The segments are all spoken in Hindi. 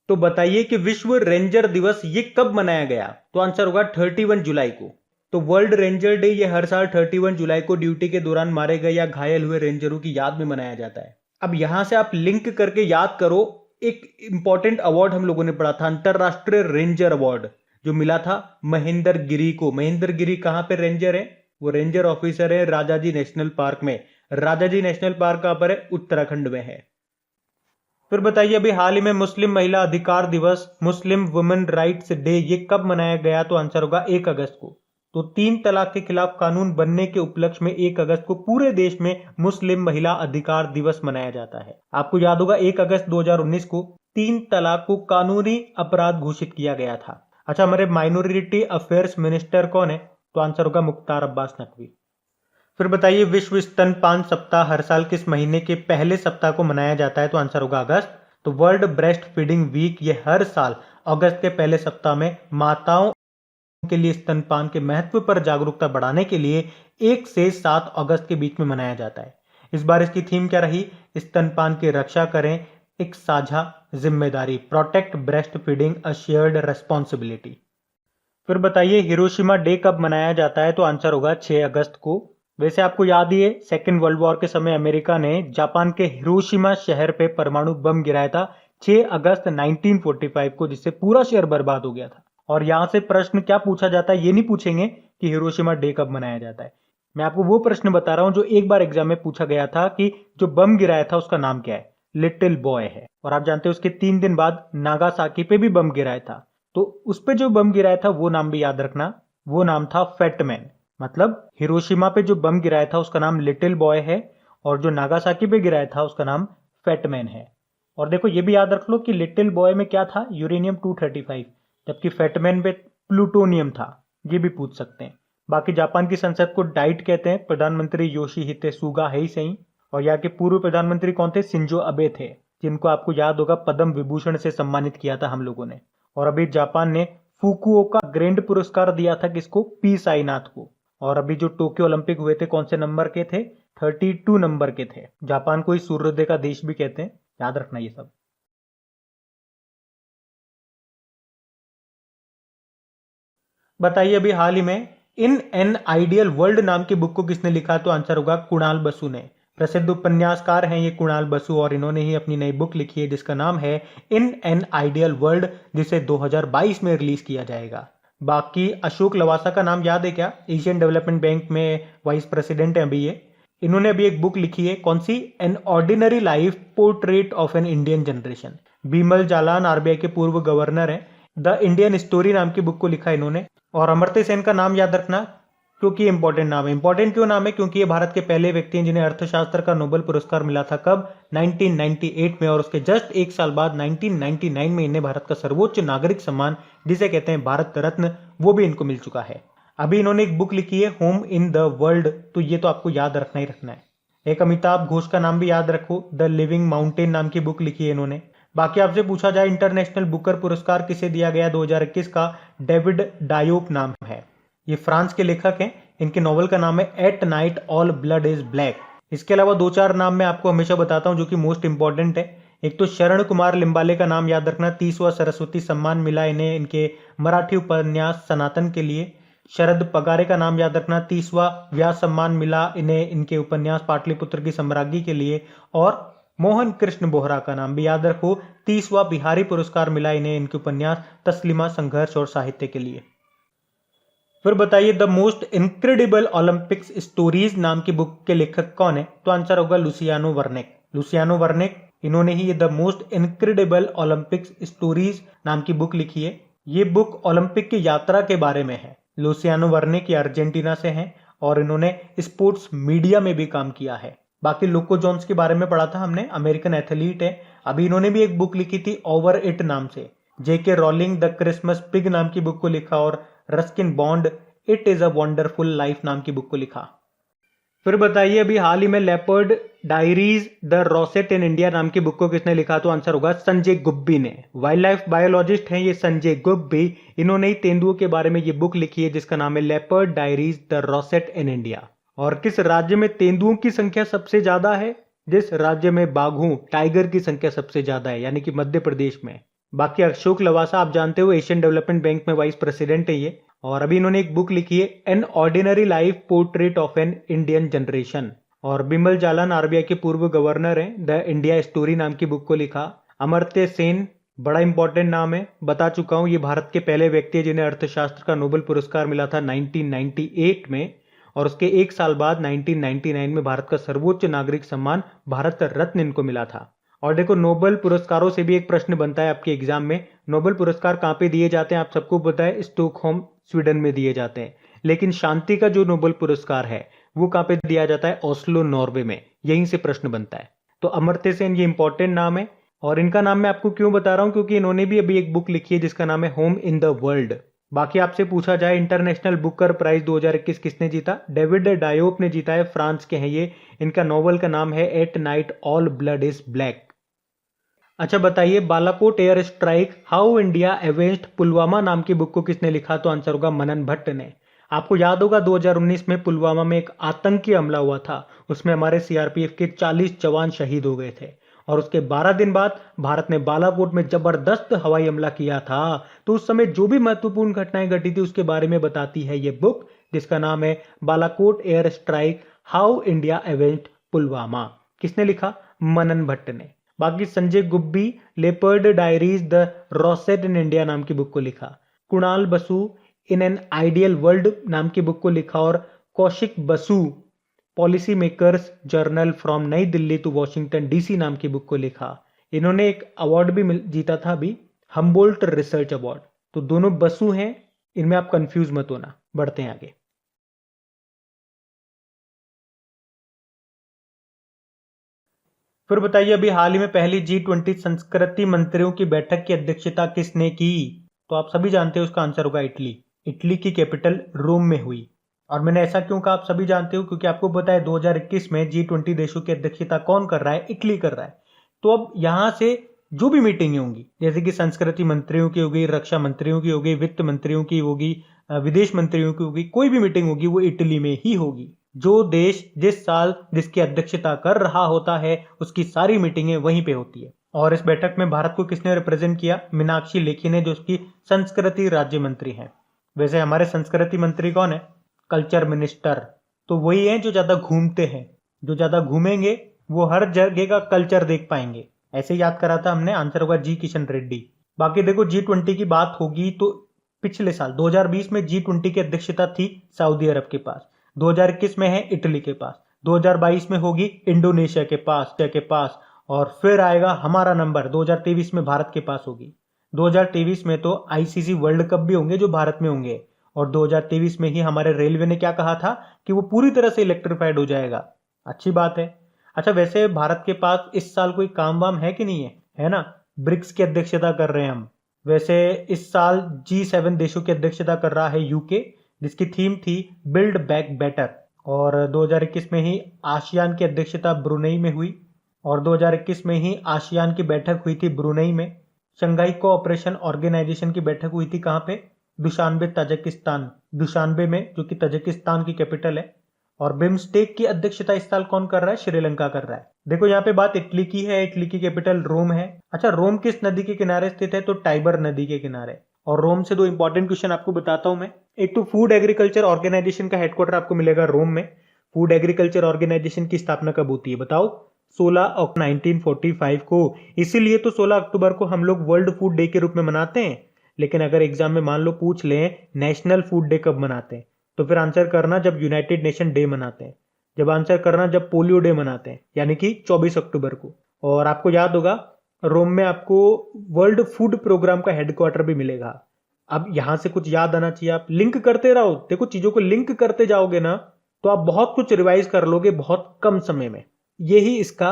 तो बताइए कि विश्व रेंजर दिवस ये कब मनाया गया? तो आंसर होगा 31 जुलाई को। तो वर्ल्ड रेंजर डे ये हर साल 31 जुलाई को ड्यूटी के दौरान मारे गए या घायल हुए रेंजरों की याद में मनाया जाता है। अब यहां से आप लिंक करके याद करो, एक इंपॉर्टेंट अवार्ड हम लोगों ने पढ़ा था, अंतरराष्ट्रीय रेंजर अवार्ड, जो मिला था महेंद्र गिरी को। महेंद्र गिरी कहां पे रेंजर है? वो रेंजर ऑफिसर है राजाजी नेशनल पार्क में। राजाजी नेशनल पार्क कहां पर है? उत्तराखंड में है। फिर बताइए अभी हाल ही में मुस्लिम महिला अधिकार दिवस, मुस्लिम वुमेन राइट्स डे, ये कब मनाया गया? तो आंसर होगा 1 अगस्त को। तो 3 तलाक के खिलाफ कानून बनने के उपलक्ष्य में 1 अगस्त को पूरे देश में मुस्लिम महिला अधिकार दिवस मनाया जाता है। आपको याद होगा 1 अगस्त 2019 को 3 तलाक को कानूनी अपराध घोषित किया गया था। अच्छा, हमारे माइनॉरिटी अफेयर्स मिनिस्टर कौन है? तो आंसर होगा मुख्तार अब्बास नकवी। फिर बताइए विश्व स्तनपान सप्ताह हर साल किस महीने के पहले सप्ताह को मनाया जाता है? तो आंसर होगा अगस्त। तो वर्ल्ड ब्रेस्ट फीडिंग वीक ये हर साल अगस्त के पहले सप्ताह में माताओं के लिए स्तनपान के महत्व पर जागरूकता बढ़ाने के लिए 1 से 7 अगस्त के बीच में मनाया जाता है। इस बार इसकी थीम क्या रही? स्तनपान की रक्षा करें, एक साझा जिम्मेदारी, protect breast feeding a shared responsibility. फिर बताइए हिरोशिमा डे कब मनाया जाता है? तो आंसर होगा 6 अगस्त को। वैसे आपको याद ही है, सेकेंड वर्ल्ड वॉर के समय अमेरिका ने जापान के हिरोशिमा शहर पे परमाणु बम गिराया था 6 अगस्त 1945 को, जिससे पूरा शहर बर्बाद हो गया था। और यहां से प्रश्न क्या पूछा जाता है, ये नहीं पूछेंगे कि हिरोशिमा डे कब मनाया जाता है। मैं आपको वो प्रश्न बता रहा हूं जो एक बार एग्जाम में पूछा गया था कि जो बम गिराया था उसका नाम क्या है? लिटिल बॉय है। और आप जानते हो उसके 3 दिन बाद नागासाकी पे भी बम गिराया था, तो उस पे जो बम गिराया था वो नाम भी याद रखना, वो नाम था फैटमैन। मतलब हिरोशिमा पे जो बम गिराया था उसका नाम लिटिल बॉय है, और जो नागासाकी पे गिराया था उसका नाम फैटमैन है। और देखो ये भी याद रख लो कि लिटिल बॉय में क्या था? यूरेनियम 235, जबकि फैटमैन पे प्लूटोनियम था। ये भी पूछ सकते हैं। बाकी जापान की संसद को डाइट कहते हैं, प्रधानमंत्री योशिहिते सुगा है ही सही। और यहाँ के पूर्व प्रधानमंत्री कौन थे? शिंजो अबे थे, जिनको आपको याद होगा पद्म विभूषण से सम्मानित किया था हम लोगों ने। और अभी जापान ने फुकुओका ग्रैंड पुरस्कार दिया था किसको? पी साईनाथ को। और अभी जो टोक्यो ओलंपिक हुए थे कौन से नंबर के थे? 32 नंबर के थे। जापान को ही सूर्योदय का देश भी कहते हैं, याद रखना ये सब। बताइए अभी हाल ही में इन एन आइडियल वर्ल्ड नाम की बुक को किसने लिखा? तो आंसर होगा कुणाल बसु ने। प्रसिद्ध उपन्यासकार हैं ये कुणाल बसु, और इन्होंने ही अपनी नई बुक लिखी है जिसका नाम है इन एन आइडियल वर्ल्ड, जिसे 2022 में रिलीज किया जाएगा। बाकी अशोक लवासा का नाम याद है क्या? एशियन डेवलपमेंट बैंक में वाइस प्रेसिडेंट है अभी ये। इन्होंने अभी एक बुक लिखी है, कौन सी? An ordinary life portrait of an Indian generation. Bimal Jalan RBI के पूर्व गवर्नर हैं। द इंडियन स्टोरी नाम की बुक को लिखा है इन्होंने। और अमर्त्य सेन का नाम याद रखना, क्योंकि इंपॉर्टेंट नाम है। इंपॉर्टेंट क्यों नाम है? क्योंकि ये भारत के पहले व्यक्ति हैं जिन्हें अर्थशास्त्र का नोबेल पुरस्कार मिला था। कब? 1998 में। और उसके जस्ट 1 साल बाद 1999 में इन्हें भारत का सर्वोच्च नागरिक सम्मान, जिसे कहते हैं भारत रत्न, वो भी इनको मिल चुका है। अभी इन्होंने एक बुक लिखी है होम इन द वर्ल्ड, तो ये तो आपको याद रखना ही रखना है। एक अमिताभ घोष का नाम भी याद रखो, द लिविंग माउंटेन नाम की बुक लिखी है इन्होंने। बाकी आपसे पूछा जाए इंटरनेशनल बुकर पुरस्कार किसे दिया गया 2021 का? डेविड डायोप नाम है, ये फ्रांस के लेखक हैं। इनके नॉवल का नाम है at night all blood is black. इसके अलावा 2-4 नाम मैं आपको हमेशा बताता हूं जो कि मोस्ट इंपॉर्टेंट है। एक तो शरण कुमार लिम्बाले का नाम याद रखना, 30वां सरस्वती सम्मान मिला इन्हें इनके मराठी उपन्यास सनातन के लिए। शरद पगारे का नाम याद रखना, 30वां व्यास सम्मान मिला इन्हें इनके उपन्यास पाटलिपुत्र की सम्राज्ञी के लिए। और मोहन कृष्ण बोहरा का नाम भी याद रखो, 30वां बिहारी पुरस्कार मिला इन्हें इनके उपन्यास तस्लिमा संघर्ष और साहित्य के लिए। फिर बताइए the most incredible Olympics stories नाम की बुक के लेखक कौन है? तो आंसर होगा लुसियानो वर्नेक। लुसियानो वर्नेक, इन्होंने ही ये the most incredible Olympics stories नाम की बुक लिखी है। ये बुक ओलंपिक की यात्रा के बारे में है। लुसियानो वर्नेक ये अर्जेंटीना से हैं और इन्होंने स्पोर्ट्स मीडिया में भी काम किया है। बाकी लोको जोन्स के बारे में पढ़ा था हमने, अमेरिकन एथलीट है। अभी इन्होंने भी एक बुक लिखी थी ओवर इट नाम से। जेके रॉलिंग द क्रिसमस पिग नाम की बुक को लिखा, और Ruskin bond it is a wonderful life नाम की बुक को लिखा। फिर बताइए अभी हाल ही में leopard diaries the rosette in India नाम की बुक को किसने लिखा? तो आंसर होगा संजय गुब्बी ने। वाइल्ड लाइफ बायोलॉजिस्ट हैं ये संजय गुब्बी। इन्होंने ही तेंदुओं के बारे में ये बुक लिखी है जिसका नाम है leopard diaries the rosette in India. और किस राज्य में तेंदुओं की संख्या सबसे ज्यादा है? जिस राज्य में बाघों टाइगर की संख्या सबसे ज्यादा है, यानी कि मध्य प्रदेश में। बाकी अशोक लवासा आप जानते हो एशियन डेवलपमेंट बैंक में वाइस प्रेसिडेंट है ये, और अभी इन्होंने एक बुक लिखी है N ordinary life portrait of an Indian generation. और बिमल जालान आरबीआई के पूर्व गवर्नर हैं, द इंडिया स्टोरी नाम की बुक को लिखा। अमर्त्य सेन बड़ा इंपॉर्टेंट नाम है, बता चुका हूं, ये भारत के पहले व्यक्ति है जिन्हें अर्थशास्त्र का नोबेल पुरस्कार मिला था 1998 में, और उसके एक साल बाद 1999 में भारत का सर्वोच्च नागरिक सम्मान भारत रत्न इनको मिला था। और देखो, नोबेल पुरस्कारों से भी एक प्रश्न बनता है आपके एग्जाम में, नोबेल पुरस्कार कहाँ पे दिए जाते हैं? आप सबको पता है, स्टॉकहोम स्वीडन में दिए जाते हैं। लेकिन शांति का जो नोबेल पुरस्कार है वो कहाँ पे दिया जाता है? ओस्लो, नॉर्वे में। यहीं से प्रश्न बनता है। तो अमर्त्य सेन ये इंपॉर्टेंट नाम है, और इनका नाम मैं आपको क्यों बता रहा हूं, क्योंकि इन्होंने भी अभी एक बुक लिखी है जिसका नाम है होम इन द वर्ल्ड। बाकी आपसे पूछा जाए इंटरनेशनल बुकर प्राइज 2021 किसने जीता? डेविड डायोप ने जीता है, फ्रांस के हैं ये। इनका नॉवल का नाम है at night all blood is black. अच्छा बताइए, Balakot air strike how India avenged Pulwama नाम की बुक को किसने लिखा? तो आंसर होगा मनन भट्ट ने। आपको याद होगा 2019 में पुलवामा में एक आतंकी हमला हुआ था, उसमें हमारे सीआरपीएफ के 40 जवान शहीद हो गए थे, और उसके 12 दिन बाद भारत ने बालाकोट में जबरदस्त हवाई हमला किया था। तो उस समय जो भी महत्वपूर्ण घटनाएं घटी थी उसके बारे में बताती है ये बुक, जिसका नाम है Balakot air strike how India avenged Pulwama. किसने लिखा? मनन भट्ट ने। बाकी Sanjay Gubbi leopard diaries the rosette in India नाम की बुक को लिखा। Kunal Basu in an ideal world नाम की बुक को लिखा, और Kaushik Basu policy makers journal from New Delhi to Washington DC नाम की बुक को लिखा। इन्होंने एक अवार्ड भी जीता था अभी, हम्बोल्ट रिसर्च अवार्ड। तो दोनों बसु हैं, इनमें आप कंफ्यूज मत होना। बढ़ते हैं आगे। फिर बताइए, अभी हाल ही में पहली G20 संस्कृति मंत्रियों की बैठक की अध्यक्षता किसने की? तो आप सभी जानते हो उसका आंसर होगा इटली। इटली की कैपिटल रोम में हुई। और मैंने ऐसा क्यों कहा आप सभी जानते हो? क्योंकि आपको पता है 2021 में G20 देशों की अध्यक्षता कौन कर रहा है? इटली कर रहा है। तो अब यहां से जो भी मीटिंगें होंगी, जैसे कि संस्कृति मंत्रियों की होगी, रक्षा मंत्रियों की होगी, वित्त मंत्रियों की होगी, विदेश मंत्रियों की होगी, कोई भी मीटिंग होगी वो इटली में ही होगी। जो देश जिस साल जिसकी अध्यक्षता कर रहा होता है उसकी सारी मीटिंगें वहीं पे होती है। और इस बैठक में भारत को किसने रिप्रेजेंट किया? मीनाक्षी लेखी ने, जो उसकी संस्कृति राज्य मंत्री हैं। वैसे हमारे संस्कृति मंत्री कौन है? Culture minister. तो वही है जो ज्यादा घूमते हैं, जो ज्यादा घूमेंगे वो हर जगह का कल्चर देख पाएंगे। ऐसे याद करा था हमने, आंसर होगा जी किशन रेड्डी। बाकी देखो, G20 की बात होगी तो पिछले साल 2020 में G20 की अध्यक्षता थी सऊदी अरब के पास, 2021 में है इटली के पास, 2022 में होगी इंडोनेशिया के पास, और फिर आएगा हमारा नंबर 2023 में भारत के पास होगी। 2023 में तो आईसीसी वर्ल्ड कप भी होंगे जो भारत में होंगे, और 2023 में ही हमारे रेलवे ने क्या कहा था कि वो पूरी तरह से इलेक्ट्रिफाइड हो जाएगा। अच्छी बात है। अच्छा, वैसे भारत के पास इस साल कोई काम वाम है कि नहीं है? है ना, ब्रिक्स की अध्यक्षता कर रहे हैं हम। वैसे इस साल G7 देशों की अध्यक्षता कर रहा है यूके, जिसकी थीम थी बिल्ड बैक बेटर। और 2021 में ही आसियान की अध्यक्षता ब्रुनेई में हुई, और 2021 में ही आसियान की बैठक हुई थी ब्रुनेई में। शंघाई कोऑपरेशन ऑर्गेनाइजेशन की बैठक हुई थी कहाँ पे? दुशानबे, ताजिकिस्तान, दुशानबे में, जो कि ताजिकिस्तान की कैपिटल है। और बिम्स्टेक की अध्यक्षता इस साल कौन कर रहा है? श्रीलंका कर रहा है। देखो, यहाँ पे बात इटली की है, इटली की कैपिटल रोम है। अच्छा, रोम किस नदी के किनारे स्थित है? तो टाइबर नदी के किनारे। और रोम से दो इंपॉर्टेंट क्वेश्चन आपको बताता हूं मैं। एक तो फूड एग्रीकल्चर ऑर्गेनाइजेशन का हेडक्वार्टर आपको मिलेगा रोम में। फूड एग्रीकल्चर ऑर्गेनाइजेशन की स्थापना कब होती है बताओ? 16 अक्टूबर 1945 को। इसीलिए तो 16 अक्टूबर को हम लोग वर्ल्ड फूड डे के रूप में मनाते हैं। लेकिन अगर एग्जाम में मान लो पूछ लें नेशनल फूड डे कब मनाते हैं, तो फिर आंसर करना जब यूनाइटेड नेशन डे मनाते हैं, जब आंसर करना जब पोलियो डे मनाते हैं, यानी कि 24 अक्टूबर को। और आपको याद होगा रोम में आपको वर्ल्ड फूड प्रोग्राम का हेडक्वार्टर भी मिलेगा। अब यहां से कुछ याद आना चाहिए, आप लिंक करते रहो। देखो, चीजों को लिंक करते जाओगे ना तो आप बहुत कुछ रिवाइज कर लोगे बहुत कम समय में। यही इसका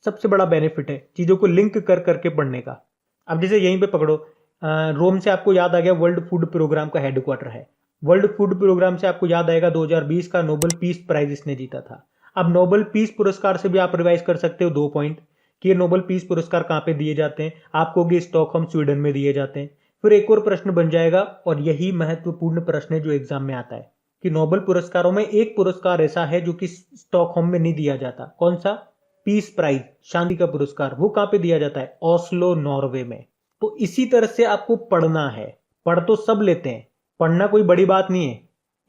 सबसे बड़ा बेनिफिट है, चीजों को लिंक कर करके पढ़ने का। अब जैसे यहीं पे पकड़ो, रोम से आपको याद आ गया वर्ल्ड फूड प्रोग्राम का हेडक्वार्टर है। वर्ल्ड फूड प्रोग्राम से आपको याद आएगा 2020 का नोबेल पीस प्राइज इसने जीता था। अब नोबेल पीस पुरस्कार से भी आप रिवाइज कर सकते हो 2 पॉइंट कि ये नोबेल पीस पुरस्कार कहाँ पे दिए जाते हैं। आपको कि स्टॉकहोम स्वीडन में दिए जाते हैं। फिर एक और प्रश्न बन जाएगा, और यही महत्वपूर्ण प्रश्न है जो एग्जाम में आता है, कि नोबेल पुरस्कारों में एक पुरस्कार ऐसा है जो कि स्टॉकहोम में नहीं दिया जाता। कौन सा? पीस प्राइज, शांति का पुरस्कार। वो कहाँ पे दिया जाता है? ओस्लो, नॉर्वे में। तो इसी तरह से आपको पढ़ना है। पढ़ तो सब लेते हैं, पढ़ना कोई बड़ी बात नहीं है।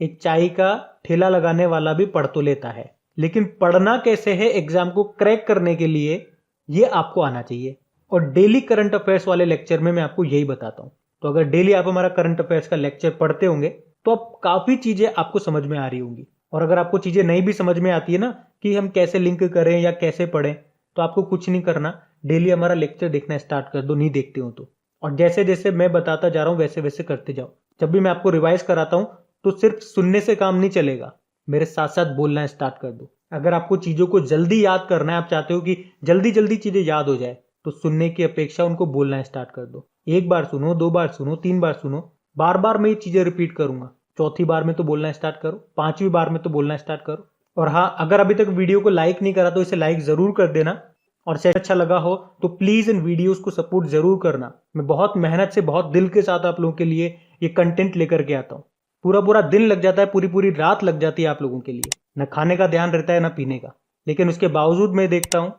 एक चाय का ठेला लगाने वाला भी पढ़ तो लेता है, लेकिन पढ़ना कैसे है एग्जाम को क्रैक करने के लिए, ये आपको आना चाहिए। और डेली करंट अफेयर्स वाले लेक्चर में मैं आपको यही बताता हूं। तो अगर डेली आप हमारा करंट अफेयर्स का लेक्चर पढ़ते होंगे तो अब काफी चीजें आपको समझ में आ रही होंगी। और अगर आपको चीजें नहीं भी समझ में आती है ना कि हम कैसे लिंक करें या कैसे पढ़ें, तो आपको कुछ नहीं करना, डेली हमारा लेक्चर देखना स्टार्ट कर दो, नहीं देखते हो तो। और जैसे जैसे मैं बताता जा रहा हूं वैसे वैसे करते जाओ। जब भी मैं आपको रिवाइज कराता हूं तो सिर्फ सुनने से काम नहीं चलेगा, मेरे साथ साथ बोलना स्टार्ट कर दो। अगर आपको चीजों को जल्दी याद करना है, आप चाहते हो कि जल्दी जल्दी चीजें याद हो जाए, तो सुनने की अपेक्षा उनको बोलना स्टार्ट कर दो। एक बार सुनो, 2 बार सुनो, 3 बार सुनो, बार बार मैं ये चीजें रिपीट करूंगा। चौथी बार में तो बोलना स्टार्ट करो, 5वीं बार में तो बोलना स्टार्ट करो। और हाँ, अगर अभी तक वीडियो को लाइक नहीं करा तो इसे लाइक जरूर कर देना। और से अच्छा लगा हो तो प्लीज इन वीडियोस को सपोर्ट जरूर करना। मैं बहुत मेहनत से, बहुत दिल के साथ आप लोगों के लिए ये कंटेंट लेकर के आता हूँ। पूरा पूरा दिन लग जाता है, पूरी पूरी रात लग जाती है आप लोगों के लिए। न खाने का ध्यान रहता है न पीने का, लेकिन उसके बावजूद मैं देखता हूँ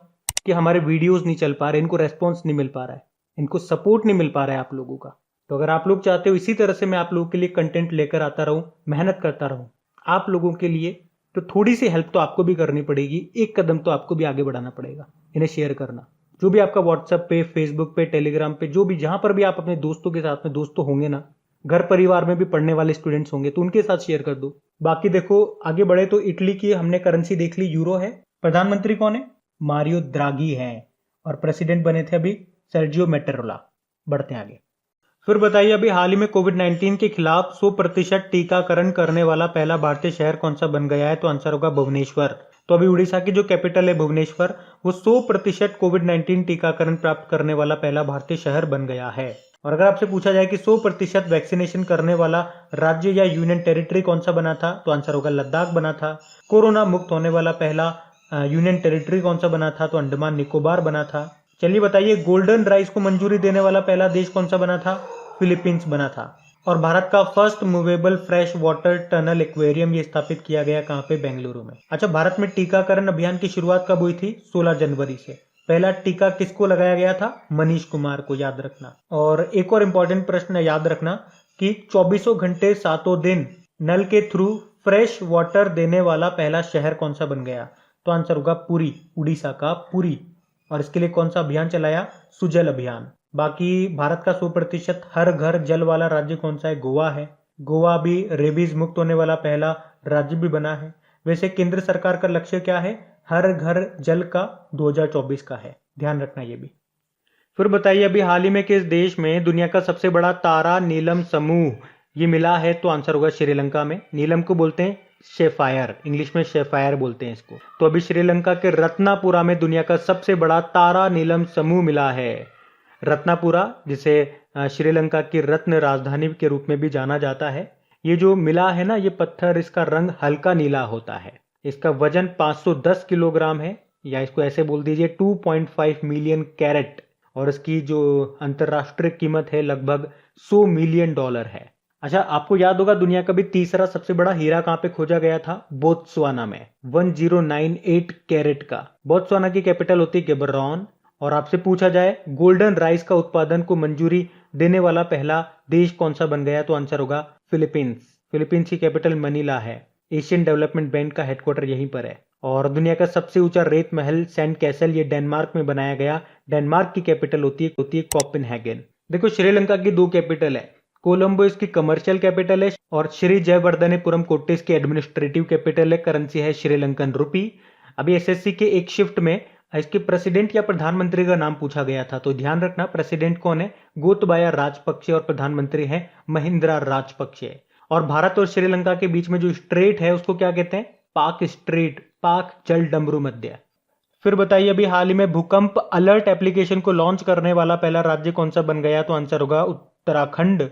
कि हमारे वीडियोस नहीं चल पा रहे, इनको रेस्पॉन्स नहीं मिल पा रहा है, इनको सपोर्ट नहीं मिल पा रहा है आप लोगों का। तो अगर आप लोग चाहते हो इसी तरह से मैं आप लोगों के लिए कंटेंट लेकर आता रहूं, मेहनत करता रहूं आप लोगों के लिए, तो थोड़ी सी हेल्प तो आपको भी करनी पड़ेगी। एक कदम तो आपको भी आगे बढ़ाना पड़ेगा, इन्हें शेयर करना। जो भी आपका व्हाट्सएप पे, फेसबुक पे, टेलीग्राम पे, जो भी जहां पर भी आप अपने दोस्तों के साथ में, दोस्त तो होंगे ना, घर परिवार में भी पढ़ने वाले स्टूडेंट्स होंगे, तो उनके साथ शेयर कर दो। बाकी देखो, आगे बढ़े तो इटली की हमने करेंसी देख ली, यूरो है। प्रधानमंत्री कौन है? मारियो द्रागी हैं। और प्रेसिडेंट बने थे अभी सर्जियो मेटेरोला। बढ़ते हैं आगे। फिर बताइए, अभी हाल ही में कोविड-19 के खिलाफ 100% टीकाकरण करने वाला पहला भारतीय शहर कौन सा बन गया है? तो आंसर होगा भुवनेश्वर। तो अभी उड़ीसा की जो कैपिटल है भुवनेश्वर, वो 100% कोविड-19 टीकाकरण प्राप्त करने वाला पहला भारतीय शहर बन गया है। और अगर आपसे पूछा जाए कि 100% वैक्सीनेशन करने वाला राज्य या यूनियन टेरिटरी कौन सा बना था, तो आंसर होगा लद्दाख बना था। कोरोना मुक्त होने वाला पहला यूनियन टेरिटरी कौन सा बना था? तो अंडमान निकोबार बना था। चलिए बताइए, गोल्डन राइस को मंजूरी देने वाला पहला देश कौन सा बना था? फिलीपींस बना था। और भारत का first movable fresh water tunnel aquarium ये स्थापित किया गया कहाँ पे? बेंगलुरु में। अच्छा, भारत में टीकाकरण अभियान की शुरुआत कब हुई थी? 16 जनवरी से। पहला टीका किसको लगाया गया था? मनीष कुमार को, याद रखना। और एक और इंपॉर्टेंट प्रश्न याद रखना कि 24 घंटे 7 दिन नल के थ्रू फ्रेश वाटर देने वाला पहला शहर कौन सा बन गया? तो आंसर होगा पुरी, उड़ीसा का पुरी। और इसके लिए कौन सा अभियान चलाया? सुजल अभियान। बाकी भारत का 100% हर घर जल वाला राज्य कौन सा है? गोवा है। गोवा भी रेबीज मुक्त होने वाला पहला राज्य भी बना है। वैसे केंद्र सरकार का लक्ष्य क्या है? हर घर जल का 2024 का है, ध्यान रखना ये भी। फिर बताइए, अभी हाल ही में किस देश में दुनिया का सबसे बड़ा तारा नीलम समूह ये मिला है? तो आंसर होगा श्रीलंका में। नीलम को बोलते हैं शेफायर, इंग्लिश में शेफायर बोलते हैं इसको। तो अभी श्रीलंका के रत्नापुरा में दुनिया का सबसे बड़ा तारा नीलम समूह मिला है। रत्नापुरा, जिसे श्रीलंका की रत्न राजधानी के रूप में भी जाना जाता है, ये जो मिला है ना, ये पत्थर, इसका रंग हल्का नीला होता है। इसका वजन 510 किलोग्राम है, या इसको ऐसे बोल दीजिए 2.5 मिलियन कैरेट। और इसकी जो अंतरराष्ट्रीय कीमत है लगभग $100 मिलियन है। अच्छा, आपको याद होगा दुनिया का भी तीसरा सबसे बड़ा हीरा कहां पे खोजा गया था? बोत्सवाना में, 1098 कैरेट का। बोत्सवाना की कैपिटल होती है गेबरॉन। और आपसे पूछा जाए गोल्डन राइस का उत्पादन को मंजूरी देने वाला पहला देश कौन सा बन गया? तो आंसर होगा फिलीपींस। फिलीपींस की कैपिटल मनीला है। एशियन डेवलपमेंट बैंक का हेडक्वार्टर यहीं पर है। और दुनिया का सबसे ऊंचा रेत महल सेंट कैसल, ये डेनमार्क में बनाया गया। डेनमार्क की कैपिटल होती है कोपेनहेगन। देखो, श्रीलंका की 2 कैपिटल है। कोलंबो इसकी कमर्शियल कैपिटल है और श्री जयवर्धनेपुरम कोट्टे इसकी एडमिनिस्ट्रेटिव कैपिटल है। करेंसी है श्रीलंकन रुपी। अभी एसएससी के एक शिफ्ट में इसके प्रेसिडेंट या प्रधानमंत्री का नाम पूछा गया था, तो ध्यान रखना प्रेसिडेंट कौन है? गोतबाया राजपक्षे। और प्रधानमंत्री है महिंद्रा राजपक्षे। और भारत और श्रीलंका के बीच में जो स्ट्रेट है उसको क्या कहते हैं? पाक स्ट्रेट, पाक जल डमरू मध्य। फिर बताइए, अभी हाल ही में भूकंप अलर्ट एप्लीकेशन को लॉन्च करने वाला पहला राज्य कौन सा बन गया? तो आंसर होगा उत्तराखंड।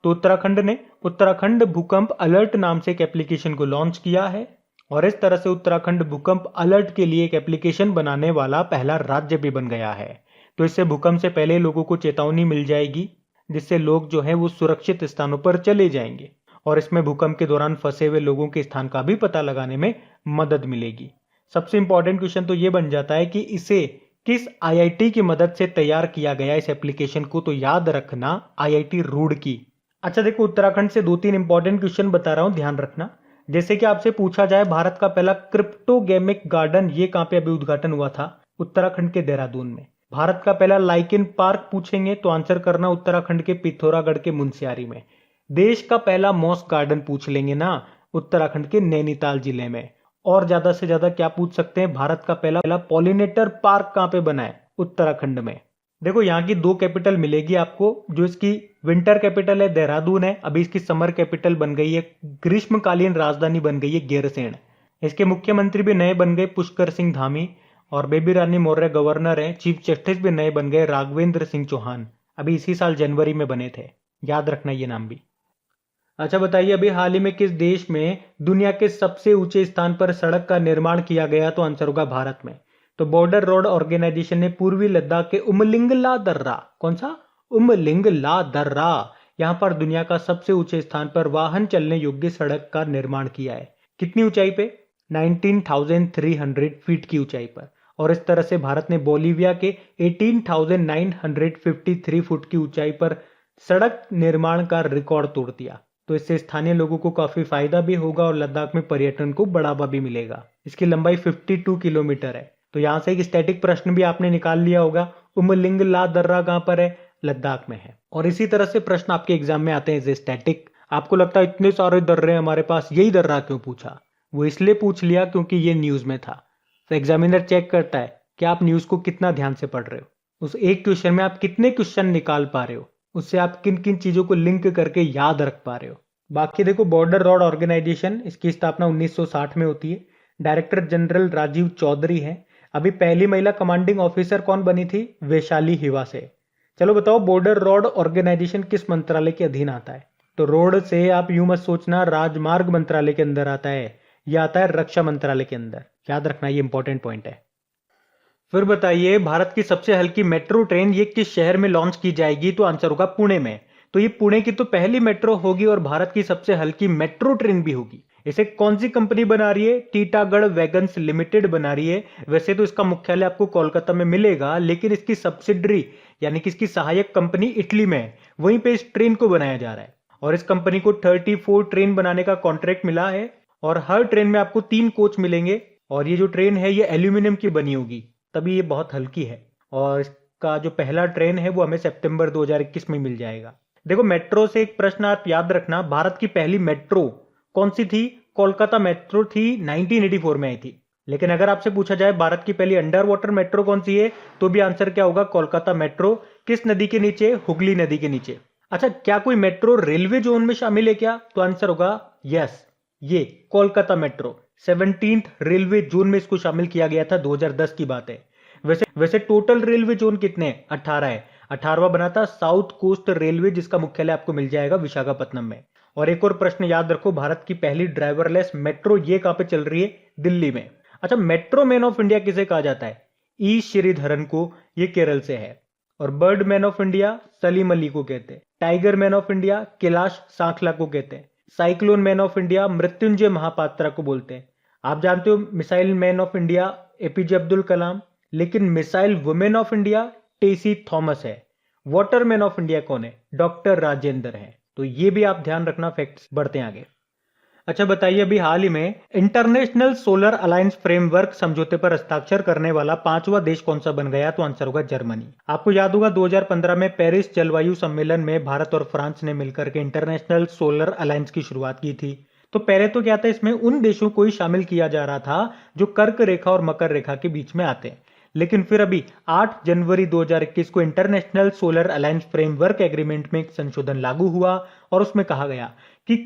तो उत्तराखंड ने उत्तराखंड भूकंप अलर्ट नाम से एक एप्लीकेशन को लॉन्च किया है। और इस तरह से उत्तराखंड भूकंप अलर्ट के लिए एक एप्लीकेशन बनाने वाला पहला राज्य भी बन गया है। तो इससे भूकंप से पहले लोगों को चेतावनी मिल जाएगी, जिससे लोग जो है वो सुरक्षित स्थानों पर चले जाएंगे। और इसमें भूकंप के दौरान फंसे हुए लोगों के स्थान का भी पता लगाने में मदद मिलेगी। सबसे इंपॉर्टेंट क्वेश्चन तो ये बन जाता है कि इसे किस आईआईटी की मदद से तैयार किया गया इस एप्लीकेशन को? तो याद रखना आईआईटी रुड़की। अच्छा देखो, उत्तराखंड से 2-3 इंपॉर्टेंट क्वेश्चन बता रहा हूं, ध्यान रखना। जैसे कि आपसे पूछा जाए भारत का पहला क्रिप्टोगेमिक गार्डन ये कहां पे अभी उद्घाटन हुआ था? उत्तराखंड के देहरादून में। भारत का पहला लाइकेन पार्क पूछेंगे तो आंसर करना उत्तराखंड के पिथौरागढ़ के मुनस्यारी में। देश का पहला मॉस गार्डन पूछ लेंगे ना, उत्तराखंड के नैनीताल जिले में। और ज्यादा से ज्यादा क्या पूछ सकते हैं, भारत का पहला पॉलिनेटर पार्क कहां पे बना है? उत्तराखंड में। देखो यहाँ की 2 कैपिटल मिलेगी आपको। जो इसकी विंटर कैपिटल है देहरादून है, अभी इसकी समर कैपिटल बन गई है, ग्रीष्मकालीन राजधानी बन गई है गैरसैंण। इसके मुख्यमंत्री भी नए बन गए पुष्कर सिंह धामी, और बेबी रानी मौर्य गवर्नर हैं। चीफ जस्टिस भी नए बन गए राघवेंद्र सिंह चौहान, अभी इसी साल जनवरी में बने थे। याद रखना ये नाम भी। अच्छा बताइए, अभी हाल ही में किस देश में दुनिया के सबसे ऊंचे स्थान पर सड़क का निर्माण किया गया? तो आंसर होगा भारत में। तो बॉर्डर रोड ऑर्गेनाइजेशन ने पूर्वी लद्दाख के उमलिंगला दर्रा, कौन सा? उमलिंगला दर्रा, यहां पर दुनिया का सबसे ऊंचे स्थान पर वाहन चलने योग्य सड़क का निर्माण किया है। कितनी ऊंचाई पे? 19,300 फीट की ऊंचाई पर। और इस तरह से भारत ने बोलीविया के 18,953 फुट की ऊंचाई पर सड़क निर्माण का रिकॉर्ड तोड़ दिया। तो इससे स्थानीय लोगों को काफी फायदा भी होगा और लद्दाख में पर्यटन को बढ़ावा भी मिलेगा। इसकी लंबाई 52 किलोमीटर है। तो यहां से एक स्टैटिक प्रश्न भी आपने निकाल लिया होगा, उमलिंगला दर्रा कहां पर है? लद्दाख में है। और इसी तरह से प्रश्न आपके एग्जाम में आते हैं स्टैटिक। आपको लगता है इतने सारे दर्रे हमारे पास, यही दर्रा क्यों पूछा? वो इसलिए पूछ लिया क्योंकि ये न्यूज में था। तो एग्जामिनर चेक करता है कि आप न्यूज को कितना ध्यान से पढ़ रहे हो, उस एक क्वेश्चन में आप कितने क्वेश्चन निकाल पा रहे हो, उससे आप किन किन चीजों को लिंक करके याद रख पा रहे हो। बाकी देखो, बॉर्डर रोड ऑर्गेनाइजेशन, इसकी स्थापना 1960 में होती है। डायरेक्टर जनरल राजीव चौधरी है। अभी पहली महिला कमांडिंग ऑफिसर कौन बनी थी? वैशाली हिवा से। चलो बताओ, बॉर्डर रोड ऑर्गेनाइजेशन किस मंत्रालय के अधीन आता है? तो रोड से आप यूं मत सोचना राजमार्ग मंत्रालय के अंदर आता है, यह आता है रक्षा मंत्रालय के अंदर। याद रखना, ये इंपॉर्टेंट पॉइंट है। फिर बताइए, भारत की सबसे हल्की मेट्रो ट्रेन ये किस शहर में लॉन्च की जाएगी? तो आंसर होगा पुणे में। तो ये पुणे की तो पहली मेट्रो होगी और भारत की सबसे हल्की मेट्रो ट्रेन भी होगी। इसे कौन सी कंपनी बना रही है? टीटागढ़ वैगन्स लिमिटेड बना रही है। वैसे तो इसका मुख्यालय आपको कोलकाता में मिलेगा, लेकिन इसकी सब्सिडरी यानी कि इसकी सहायक कंपनी इटली में है, वहीं पे इस ट्रेन को बनाया जा रहा है। और इस कंपनी को 34 ट्रेन बनाने का कॉन्ट्रैक्ट मिला है और हर ट्रेन में आपको 3 कोच मिलेंगे। और ये जो ट्रेन है ये एल्यूमिनियम की बनी होगी, तभी ये बहुत हल्की है। और इसका जो पहला ट्रेन है वो हमें सितंबर 2021 में मिल जाएगा। देखो, मेट्रो से एक प्रश्न आप याद रखना, भारत की पहली मेट्रो कौन सी थी? कोलकाता मेट्रो थी, 1984 में आई थी। लेकिन अगर आपसे पूछा जाए भारत की पहली अंडर वाटर मेट्रो कौन सी है, तो भी आंसर क्या होगा? कोलकाता मेट्रो। किस नदी के नीचे? हुगली नदी के नीचे। अच्छा, क्या कोई मेट्रो रेलवे जोन में शामिल है क्या? तो आंसर होगा यस, ये Kolkata metro 17th railway zone में इसको शामिल किया गया था, 2010 की बात है। वैसे टोटल रेलवे जोन कितने? 18 है। 18वां बना था साउथ कोस्ट रेलवे, जिसका मुख्यालय आपको मिल जाएगा विशाखापत्तनम में। और एक और प्रश्न याद रखो, भारत की पहली ड्राइवरलेस मेट्रो ये कहां पे चल रही है? दिल्ली में। अच्छा, मेट्रो मैन ऑफ इंडिया किसे कहा जाता है? ई श्रीधरन को, ये केरल से है। और bird man of India Salim Ali को कहते हैं। Tiger man of India Kailash Sankhla को कहते हैं। Cyclone man of India Mrityunjay Mohapatra को बोलते हैं। आप जानते हो missile man of India APJ Abdul Kalam, लेकिन missile women of India Tessy Thomas है। वाटर मैन ऑफ इंडिया कौन है? डॉक्टर राजेंद्र है। तो ये भी आप ध्यान रखना। फैक्ट्स बढ़ते हैं आगे। अच्छा बताइए, अभी हाल ही में इंटरनेशनल सोलर अलायंस फ्रेमवर्क समझौते पर हस्ताक्षर करने वाला 5वां देश कौन सा बन गया? तो आंसर होगा जर्मनी। आपको याद होगा 2015 में पेरिस जलवायु सम्मेलन में भारत और फ्रांस ने मिलकर के इंटरनेशनल सोलर अलायंस की शुरुआत की थी। तो पहले तो क्या था, इसमें उन देशों को ही शामिल किया जा रहा था जो कर्क रेखा और मकर रेखा के बीच में आते हैं। लेकिन फिर अभी 8 जनवरी 2021 को international solar alliance framework agreement में एक संशोधन लागू हुआ और उसमें कहा गया कि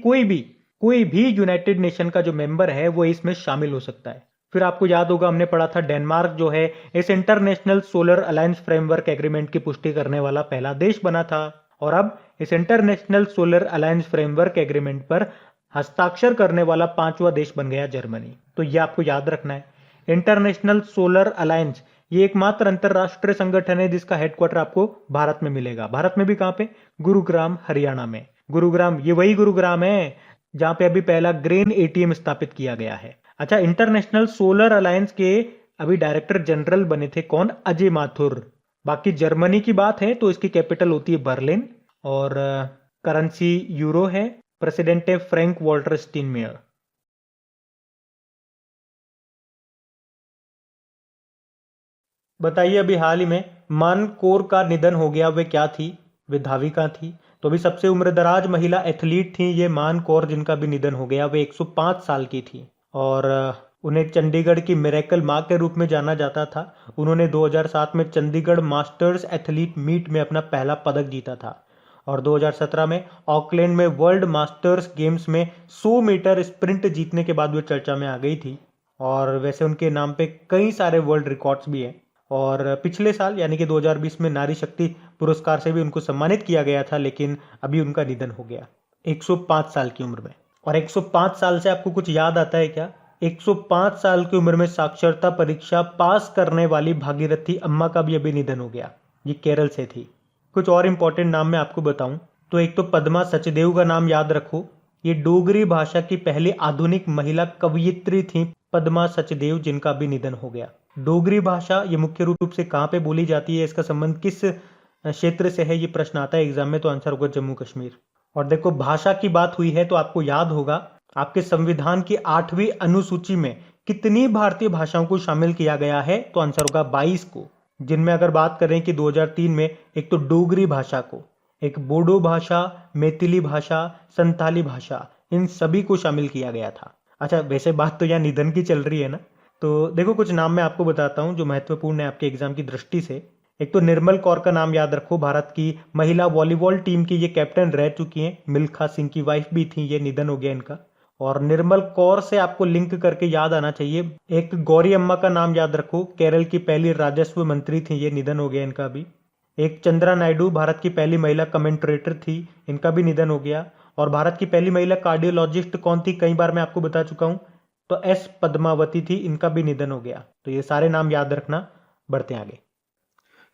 कोई भी यूनाइटेड नेशन का जो मेंबर है वो इसमें शामिल हो सकता है। फिर आपको याद होगा हमने पढ़ा था डेनमार्क जो है इस international solar alliance framework agreement की पुष्टि करने वाला पहला देश बना था। और अब इस international solar alliance framework agreement पर हस्ताक्षर करने वाला 5वां देश बन गया जर्मनी। तो यह आपको याद रखना है। इंटरनेशनल सोलर अलायंस ये एकमात्र अंतरराष्ट्रीय संगठन है जिसका हेडक्वार्टर आपको भारत में मिलेगा। भारत में भी कहां पे? गुरुग्राम, हरियाणा में। गुरुग्राम, ये वही गुरुग्राम है जहां पे अभी पहला ग्रेन एटीएम स्थापित किया गया है। अच्छा, इंटरनेशनल सोलर अलायंस के अभी डायरेक्टर जनरल बने थे कौन? अजय माथुर। बाकी जर्मनी की बात है तो इसकी कैपिटल होती है बर्लिन और करेंसी यूरो है। प्रेसिडेंट है फ्रैंक वॉल्टर स्टीनमेयर। बताइए अभी हाल ही में मान कौर का निधन हो गया, वे क्या थी? वे धाविका थी। तो अभी सबसे उम्रदराज महिला एथलीट थी ये मान कौर, जिनका भी निधन हो गया। वे 105 साल की थी और उन्हें चंडीगढ़ की मिरेकल मां के रूप में जाना जाता था। उन्होंने 2007 में चंडीगढ़ मास्टर्स एथलीट मीट में अपना पहला पदक जीता था और 2017 में ऑकलैंड में वर्ल्ड मास्टर्स गेम्स में 100 मीटर स्प्रिंट जीतने के बाद वे चर्चा में आ गई थी। और वैसे उनके नाम पे कई सारे वर्ल्ड रिकॉर्ड्स भी हैं और पिछले साल यानी कि 2020 में नारी शक्ति पुरस्कार से भी उनको सम्मानित किया गया था, लेकिन अभी उनका निधन हो गया 105 साल की उम्र में। और 105 साल से आपको कुछ याद आता है क्या? 105 साल की उम्र में साक्षरता परीक्षा पास करने वाली भागीरथी अम्मा का भी अभी निधन हो गया। ये केरल से थी। कुछ और इंपॉर्टेंट नाम मैं आपको बताऊं तो एक तो पद्मा सचदेव का नाम याद रखो। ये डोगरी भाषा की पहली आधुनिक महिला कवयित्री थी पद्मा सचदेव, जिनका भी निधन हो गया। डोगरी भाषा ये मुख्य रूप से कहाँ पे बोली जाती है, इसका संबंध किस क्षेत्र से है, ये प्रश्न आता है एग्जाम में, तो आंसर होगा जम्मू कश्मीर। और देखो भाषा की बात हुई है तो आपको याद होगा आपके संविधान की 8वीं अनुसूची में कितनी भारतीय भाषाओं को शामिल किया गया है, तो आंसर होगा 22 को। जिनमें अगर बात करें कि 2003 में एक तो डोगरी भाषा को, एक बोडो भाषा, मैथिली भाषा, संथाली भाषा, इन सभी को शामिल किया गया था। अच्छा वैसे बात तो यहाँ निधन की चल रही है ना, तो देखो कुछ नाम मैं आपको बताता हूँ जो महत्वपूर्ण है आपके एग्जाम की दृष्टि से। एक तो निर्मल कौर का नाम याद रखो, भारत की महिला वॉलीबॉल टीम की ये कैप्टन रह चुकी हैं। मिल्खा सिंह की वाइफ भी थी, ये निधन हो गया इनका। और निर्मल कौर से आपको लिंक करके याद आना चाहिए, एक गौरी अम्मा का नाम याद रखो, केरल की पहली राजस्व मंत्री थी, ये निधन हो गया इनका भी। एक चंद्रा नायडू भारत की पहली महिला कमेंट्रेटर थी, इनका भी निधन हो गया। और भारत की पहली महिला कार्डियोलॉजिस्ट कौन थी, कई बार मैं आपको बता चुका हूं, तो एस पद्मावती थी, इनका भी निधन हो गया। तो ये सारे नाम याद रखना। बढ़ते आगे।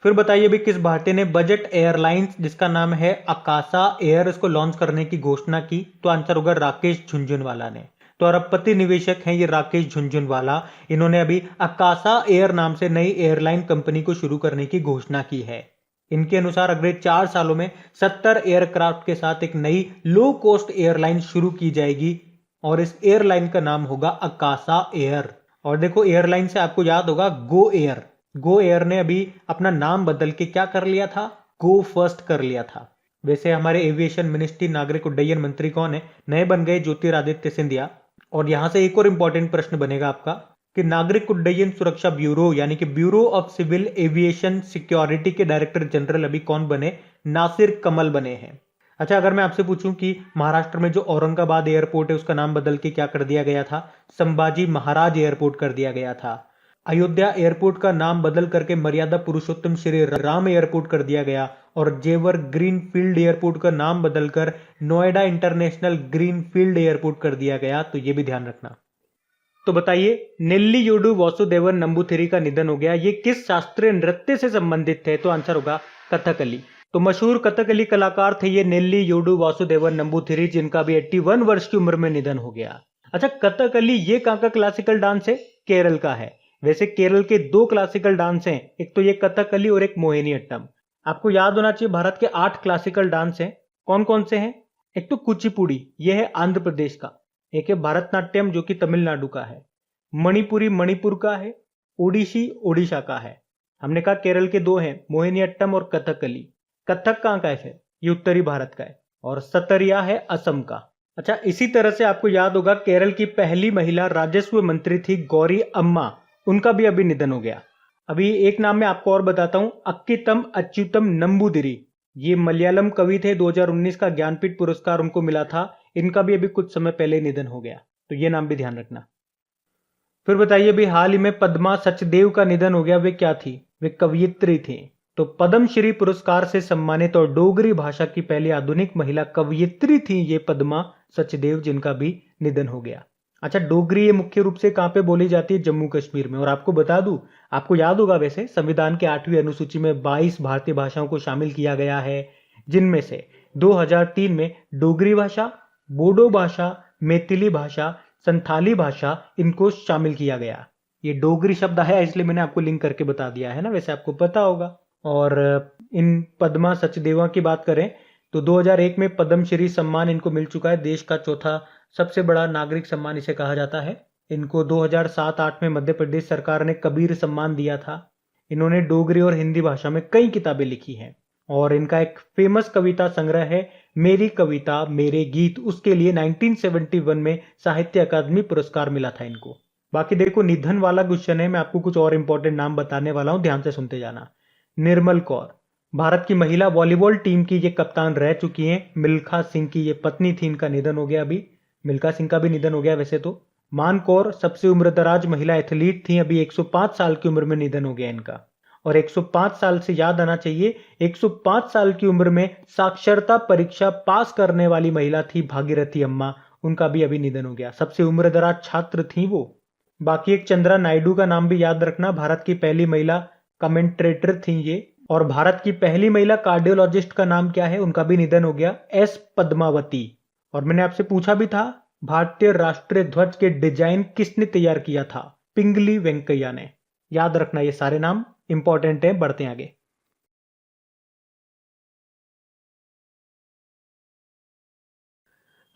फिर बताइए भी किस भारतीय ने बजट एयरलाइंस जिसका नाम है अकाशा एयर, इसको लॉन्च करने की घोषणा की, तो आंसर होगा राकेश झुनझुनवाला ने। तो अरबपति निवेशक हैं ये राकेश झुनझुनवाला। इन्होंने अभी अकाशा एयर नाम से नई एयरलाइन कंपनी को शुरू करने की घोषणा की है। इनके अनुसार अगले 4 सालों में 70 एयरक्राफ्ट के साथ एक नई लो कॉस्ट एयरलाइन शुरू की जाएगी और इस एयरलाइन का नाम होगा अकाशा एयर। और देखो एयरलाइन से आपको याद होगा गो एयर। गो एयर ने अभी अपना नाम बदल के क्या कर लिया था, गो फर्स्ट कर लिया था। वैसे हमारे एविएशन मिनिस्ट्री नागरिक उड्डयन मंत्री कौन है, नए बन गए ज्योतिरादित्य सिंधिया। और यहां से एक और इंपॉर्टेंट प्रश्न बनेगा आपका कि नागरिक उड्डयन सुरक्षा ब्यूरो यानी कि bureau of civil aviation security के डायरेक्टर जनरल अभी कौन बने, नासिर कमल बने हैं। अच्छा अगर मैं आपसे पूछूं कि महाराष्ट्र में जो औरंगाबाद एयरपोर्ट है उसका नाम बदल के क्या कर दिया गया था, संभाजी महाराज एयरपोर्ट कर दिया गया था। अयोध्या एयरपोर्ट का नाम बदल करके मर्यादा पुरुषोत्तम श्री राम एयरपोर्ट कर दिया गया और जेवर ग्रीन फील्ड एयरपोर्ट का नाम बदलकर Noida international green field airport कर दिया गया, तो ये भी ध्यान रखना। तो बताइए नेल्लियोडु वासुदेवन नंबूथिरी का निधन हो गया, ये किस शास्त्रीय नृत्य से संबंधित थे, तो आंसर होगा कथकली। तो मशहूर कथकली कलाकार थे ये नेल्लियोडु वासुदेवन नंबूथिरी, जिनका भी 81 वर्ष की उम्र में निधन हो गया। अच्छा कथकली ये कहां का क्लासिकल डांस है, केरल का है। वैसे केरल के 2 क्लासिकल डांस हैं, एक तो ये कथकली और एक मोहिनीअट्टम। आपको याद होना चाहिए भारत के 8 क्लासिकल डांस हैं, कौन कौन से हैं? एक तो कुचिपुड़ी, ये है आंध्र प्रदेश का। एक है भरतनाट्यम जो कि तमिलनाडु का है। मणिपुरी मणिपुर का है। ओडिसी ओडिशा का है। हमने कहा केरल के 2 हैं, मोहिनीअट्टम और कथकली। कथक कहां का है, ये उत्तरी भारत का है। और सतरिया है असम का। अच्छा इसी तरह से आपको याद होगा केरल की पहली महिला राजस्व मंत्री थी गौरी अम्मा, उनका भी अभी निधन हो गया। अभी एक नाम मैं आपको और बताता हूं, अक्कीतम अच्युतम नंबूदिरी, ये मलयालम कवि थे। 2019 का ज्ञानपीठ पुरस्कार उनको मिला था, इनका भी अभी कुछ समय पहले निधन हो गया, तो ये नाम भी ध्यान रखना। फिर बताइए भी हाल ही में पद्मा सचदेव का निधन हो गया, वे क्या थी, वे कवयित्री थी। तो पद्मश्री पुरस्कार से सम्मानित और डोगरी भाषा की पहली आधुनिक महिला कवयित्री थी ये पद्मा सचदेव, जिनका भी निधन हो गया। अच्छा डोगरी ये मुख्य रूप से कहां पे बोली जाती है, जम्मू कश्मीर में। और आपको बता दूं, आपको याद होगा वैसे संविधान के 8वीं अनुसूची में 22 भारतीय भाषाओं को शामिल किया गया है, जिनमें से 2003 में डोगरी भाषा, बोडो भाषा, मैथिली भाषा, संथाली भाषा, इनको शामिल किया गया। ये डोगरी शब्द आया इसलिए मैंने आपको लिंक करके बता दिया है ना, वैसे आपको पता होगा। और इन पद्मा सचदेवा की बात करें तो 2001 में पद्मश्री सम्मान इनको मिल चुका है। देश का चौथा सबसे बड़ा नागरिक सम्मान इसे कहा जाता है। इनको 2007-8 में मध्य प्रदेश सरकार ने कबीर सम्मान दिया था। इन्होंने डोगरी और हिंदी भाषा में कई किताबें लिखी हैं और इनका एक फेमस कविता संग्रह है मेरी कविता मेरे गीत, उसके लिए 1971 में साहित्य अकादमी पुरस्कार मिला था इनको। बाकी देखो निधन वाला क्वेश्चन है, मैं आपको कुछ और इंपॉर्टेंट नाम बताने वाला हूं, ध्यान से सुनते जाना। निर्मल कौर भारत की महिला वॉलीबॉल टीम की ये कप्तान रह चुकी हैं। मिल्खा सिंह की ये पत्नी थी, इनका निधन हो गया अभी। मिल्खा सिंह का भी निधन हो गया वैसे तो। मान कौर सबसे उम्रदराज महिला एथलीट थी, अभी 105 साल की उम्र में निधन हो गया इनका। और 105 साल से याद आना चाहिए, 105 साल की उम्र में साक्षरता परीक्षा पास करने वाली महिला थी भागीरथी अम्मा, उनका भी अभी निधन हो गया। सबसे उम्रदराज छात्र थी वो। बाकी एक चंद्रा नायडू का नाम भी याद रखना, भारत की पहली महिला कमेंट्रेटर थी ये। और भारत की पहली महिला कार्डियोलॉजिस्ट का नाम क्या है, उनका भी निधन हो गया, एस पद्मावती। और मैंने आपसे पूछा भी था भारतीय राष्ट्रीय ध्वज के डिजाइन किसने तैयार किया था, पिंगली वेंकैया ने। याद रखना ये सारे नाम इंपॉर्टेंट है। बढ़ते हैं आगे।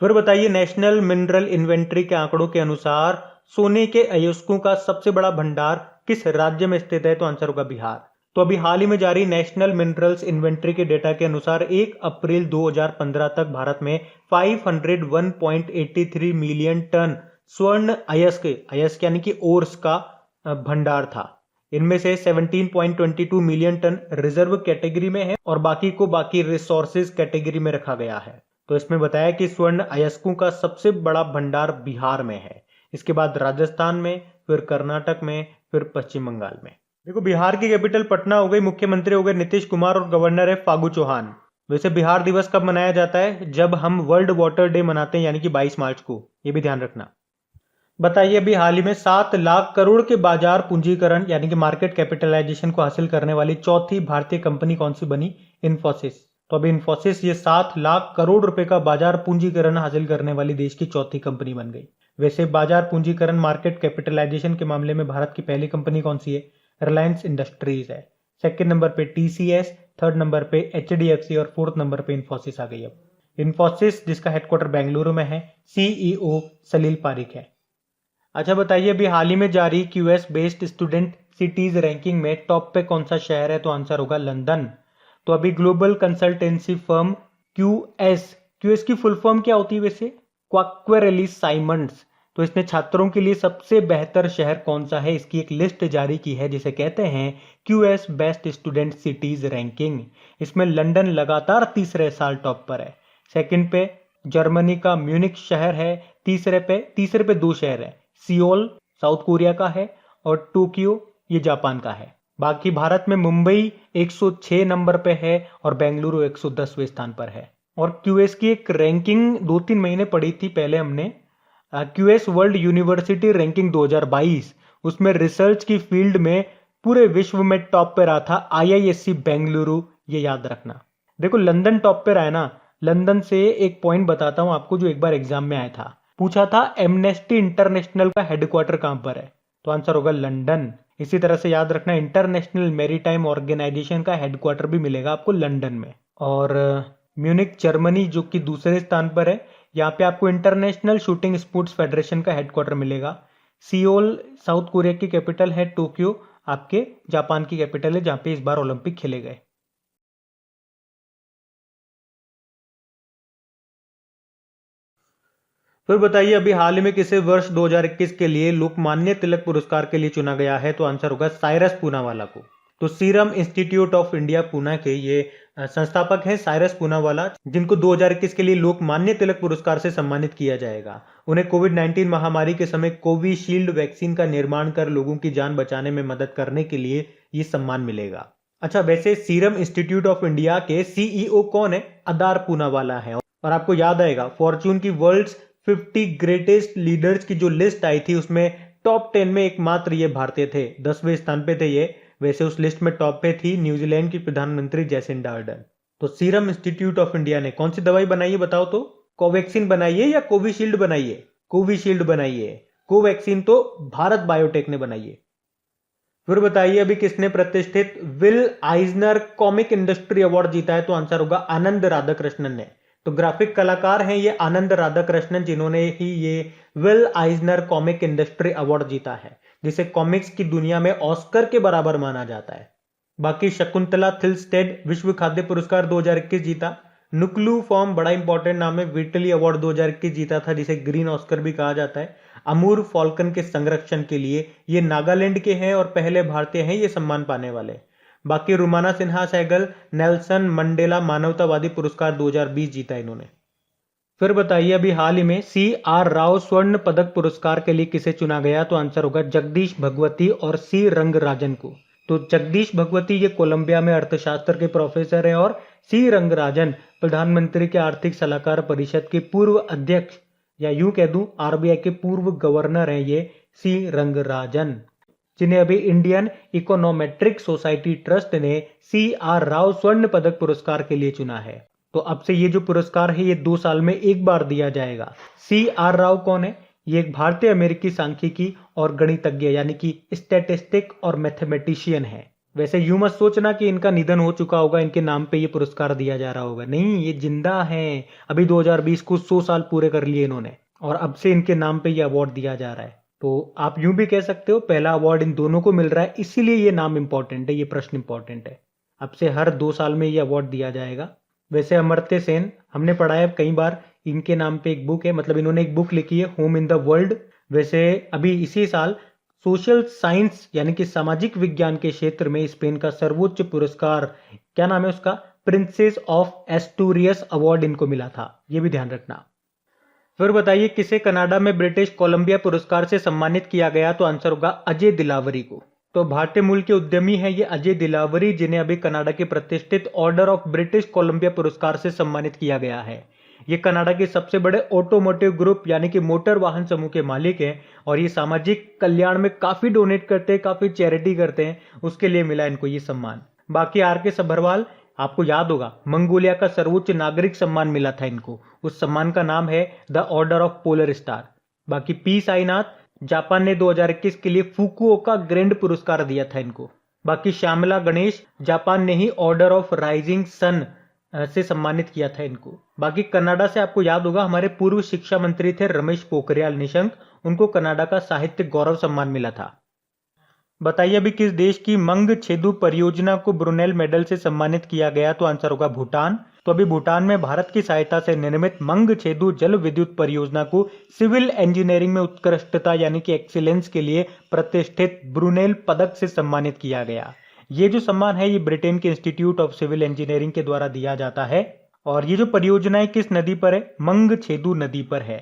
फिर बताइए नेशनल मिनरल इन्वेंट्री के आंकड़ों के अनुसार सोने के अयस्कों का सबसे बड़ा भंडार किस राज्य में स्थित है, तो आंसर होगा बिहार। तो अभी हाल ही में जारी नेशनल मिनरल्स इन्वेंट्री के डेटा के अनुसार 1 अप्रैल 2015 तक भारत में 501.83 मिलियन टन स्वर्ण अयस्क यानी कि ओर्स का भंडार था। इनमें से 17.22 मिलियन टन रिजर्व कैटेगरी में है और बाकी को बाकी रिसोर्सेज कैटेगरी में रखा गया है। तो इसमें बताया कि स्वर्ण अयस्कों का सबसे बड़ा भंडार बिहार में है, इसके बाद राजस्थान में, फिर कर्नाटक में, फिर पश्चिम बंगाल में। देखो बिहार की कैपिटल पटना हो गई, मुख्यमंत्री हो गए नीतीश कुमार और गवर्नर है फागू चौहान। वैसे बिहार दिवस कब मनाया जाता है, जब हम वर्ल्ड वाटर डे मनाते हैं यानी कि 22 मार्च को, ये भी ध्यान रखना। बताइए अभी हाल ही में 7 लाख करोड़ के बाजार पूंजीकरण यानी कि मार्केट कैपिटलाइजेशन को हासिल करने वाली चौथी भारतीय कंपनी कौन सी बनी, इन्फोसिस। तो अभी इन्फोसिस ये 7 लाख करोड़ रुपए का बाजार पूंजीकरण हासिल करने वाली देश की चौथी कंपनी बन गई। वैसे बाजार पूंजीकरण मार्केट कैपिटलाइजेशन के मामले में भारत की पहली कंपनी कौन सी है, रिलायंस इंडस्ट्रीज है। सेकंड नंबर पे टीसीएस, थर्ड नंबर पे एचडीएफसी और फोर्थ नंबर पे इन्फोसिस आ गई। अब इन्फोसिस जिसका हेडक्वार्टर बेंगलुरु में है, सीईओ सलील पारिक है। अच्छा बताइए अभी हाल ही में जारी QS based student cities ranking में टॉप पे कौन सा शहर है, तो आंसर होगा लंदन। तो अभी ग्लोबल कंसल्टेंसी फर्म क्यूएस की फुल फॉर्म क्या होती है वैसे, क्वाक्वेरेली साइमंड्स। तो इसने छात्रों के लिए सबसे बेहतर शहर कौन सा है इसकी एक लिस्ट जारी की है जिसे कहते हैं QS best student cities ranking. इसमें लंदन लगातार तीसरे साल टॉप पर है। सेकंड पे जर्मनी का म्यूनिख शहर है, तीसरे पे 2 शहर है, सियोल साउथ कोरिया का है और टोक्यो ये जापान का है। बाकी भारत में मुंबई 106 नंबर पे है और बेंगलुरु 110वें स्थान पर है। और क्यूएस की एक रैंकिंग 2-3 महीने पड़ी थी पहले हमने, क्यूएस वर्ल्ड यूनिवर्सिटी रैंकिंग 2022, उसमें रिसर्च की फील्ड में पूरे विश्व में टॉप पे रहा था आईआईएससी बेंगलुरु, ये याद रखना। देखो लंदन टॉप पे रहा है ना, लंदन से एक पॉइंट बताता हूं आपको जो एक बार एग्जाम में आया था, पूछा था एमनेस्टी इंटरनेशनल का हेडक्वार्टर कहां पर है, तो आंसर होगा लंदन। इसी तरह से याद रखना इंटरनेशनल मैरीटाइम ऑर्गेनाइजेशन का हेडक्वार्टर भी मिलेगा आपको लंदन में। और म्यूनिक जर्मनी जो कि दूसरे स्थान पर है, यहाँ पे आपको इंटरनेशनल शूटिंग स्पोर्ट्स फेडरेशन का हेडक्वार्टर मिलेगा। सियोल साउथ कोरिया की कैपिटल है, टोक्यो आपके जापान की कैपिटल है जहां पे इस बार ओलंपिक खेले गए। फिर बताइए अभी हाल ही में किसे वर्ष 2021 के लिए लोकमान्य तिलक पुरस्कार के लिए चुना गया है, तो आंसर होगा साइरस पूनावाला को। तो serum institute of India Poona के ये संस्थापक हैं साइरस पूनावाला, जिनको 2021 के लिए लोकमान्य तिलक पुरस्कार से सम्मानित किया जाएगा। उन्हें कोविड-19 महामारी के समय कोविशील्ड वैक्सीन का निर्माण कर लोगों की जान बचाने में मदद करने के लिए ये सम्मान मिलेगा। अच्छा वैसे सीरम इंस्टीट्यूट ऑफ इंडिया के सीईओ कौन है, अदार पूनावाला है। और आपको याद आएगा फॉर्च्यून की वर्ल्ड्स 50 ग्रेटेस्ट लीडर्स की जो लिस्ट आई थी उसमें टॉप 10 में एकमात्र ये भारतीय थे, 10वें स्थान पे थे ये। वैसे उस लिस्ट में टॉप पे थी न्यूजीलैंड की प्रधानमंत्री जैसिंडा अर्डर्न। तो सीरम इंस्टीट्यूट ऑफ इंडिया ने कौन सी दवाई बनाई है बताओ तो, कोवैक्सीन बनाई है या कोविशील्ड बनाई है, कोविशील्ड बनाई है। कोवैक्सीन तो भारत बायोटेक ने बनाई है। फिर बताइए अभी किसने प्रतिष्ठित विल आइजनर कॉमिक इंडस्ट्री अवार्ड जीता है? तो आंसर होगा आनंद राधाकृष्णन ने। तो ग्राफिक कलाकार हैं ये आनंद राधाकृष्णन, जिन्होंने ही ये विल आइजनर कॉमिक इंडस्ट्री अवार्ड जीता है, जिसे कॉमिक्स की दुनिया में ऑस्कर के बराबर माना जाता है। बाकी शकुंतला थिल्स्टेड विश्व खाद्य पुरस्कार 2021 जीता। नुक्लू फॉर्म बड़ा इंपॉर्टेंट नाम है, विटली अवार्ड 2021 जीता था, जिसे ग्रीन ऑस्कर भी कहा जाता है। अमूर फॉल्कन के संरक्षण के लिए, ये नागालैंड के हैं और पहले भारतीय हैं ये सम्मान पाने वाले। बाकी रुमाना सिन्हा सहगल नेल्सन मंडेला मानवतावादी पुरस्कार 2020 जीता इन्होंने। फिर बताइए अभी हाल ही में CR राव स्वर्ण पदक पुरस्कार के लिए किसे चुना गया? तो आंसर होगा जगदीश भगवती और C रंगराजन को। तो जगदीश भगवती ये कोलंबिया में अर्थशास्त्र के प्रोफेसर हैं और C रंगराजन प्रधानमंत्री के आर्थिक सलाहकार परिषद के पूर्व अध्यक्ष या यूं कह दूं RBI के पूर्व गवर्नर हैं ये C रंगराजन, जिन्हें अभी इंडियन इकोनोमेट्रिक सोसाइटी ट्रस्ट ने CR राव स्वर्ण पदक पुरस्कार के लिए चुना है। तो अब से ये जो पुरस्कार है ये 2 साल में एक बार दिया जाएगा। CR राव कौन है? ये एक भारतीय अमेरिकी सांख्यिकी और गणितज्ञ यानी कि स्टैटिस्टिक और मैथमेटिशियन है। वैसे यूं मत सोचना कि इनका निधन हो चुका होगा, इनके नाम पे ये पुरस्कार दिया जा रहा होगा, नहीं, ये जिंदा हैं। अभी 2020 को 100 साल पूरे कर लिए इन्होंने और अब से इनके नाम पे ये अवार्ड दिया जा रहा है। तो आप यूं भी कह सकते हो पहला अवार्ड इन दोनों को मिल रहा है, इसीलिए ये नाम इंपॉर्टेंट है, ये प्रश्न इंपॉर्टेंट है। अब से हर 2 साल में ये अवार्ड दिया जाएगा। वैसे अमर्त्य सेन हमने पढ़ा है कई बार, इनके नाम पे एक बुक है, मतलब इन्होंने एक बुक लिखी है होम इन द वर्ल्ड। वैसे अभी इसी साल सोशल साइंस यानी कि सामाजिक विज्ञान के क्षेत्र में स्पेन का सर्वोच्च पुरस्कार, क्या नाम है उसका, प्रिंसेस ऑफ एस्टूरियस अवार्ड इनको मिला था, ये भी ध्यान रखना। फिर बताइए किसे कनाडा में ब्रिटिश कोलंबिया पुरस्कार से सम्मानित किया गया? तो आंसर होगा अजय दिलावरी को। तो भारतीय मूल के उद्यमी है ये अजय दिलावरी, जिन्हें अभी कनाडा के प्रतिष्ठित ऑर्डर ऑफ ब्रिटिश कोलंबिया पुरस्कार से सम्मानित किया गया है। ये कनाडा के सबसे बड़े ऑटोमोटिव ग्रुप यानी कि मोटर वाहन समूह के मालिक हैं और ये सामाजिक कल्याण में काफी डोनेट करते हैं, काफी चैरिटी करते हैं, उसके लिए मिला इनको ये सम्मान। बाकी RK सभरवाल, आपको याद होगा मंगोलिया का सर्वोच्च नागरिक सम्मान मिला था इनको, उस सम्मान का नाम है the order of polar star. बाकी P साईनाथ, जापान ने 2021 के लिए फुकुओका ग्रैंड पुरस्कार दिया था इनको। बाकी श्यामला गणेश, जापान ने ही ऑर्डर ऑफ राइजिंग सन से सम्मानित किया था इनको। बाकी कनाडा से आपको याद होगा हमारे पूर्व शिक्षा मंत्री थे रमेश पोखरियाल निशंक, उनको कनाडा का साहित्य गौरव सम्मान मिला था। बताइए अभी किस देश की मंगछेदु परियोजना को ब्रुनेल मेडल से सम्मानित किया गया? तो आंसर होगा भूटान। तो अभी भूटान में भारत की सहायता से निर्मित मंगछेदु जल विद्युत परियोजना को सिविल इंजीनियरिंग में उत्कृष्टता यानी कि एक्सीलेंस के लिए प्रतिष्ठित ब्रुनेल पदक से सम्मानित किया गया। ये जो सम्मान है ये ब्रिटेन के इंस्टीट्यूट ऑफ सिविल इंजीनियरिंग के द्वारा दिया जाता है। और ये जो परियोजना है किस नदी पर है? मंगछेदु नदी पर है।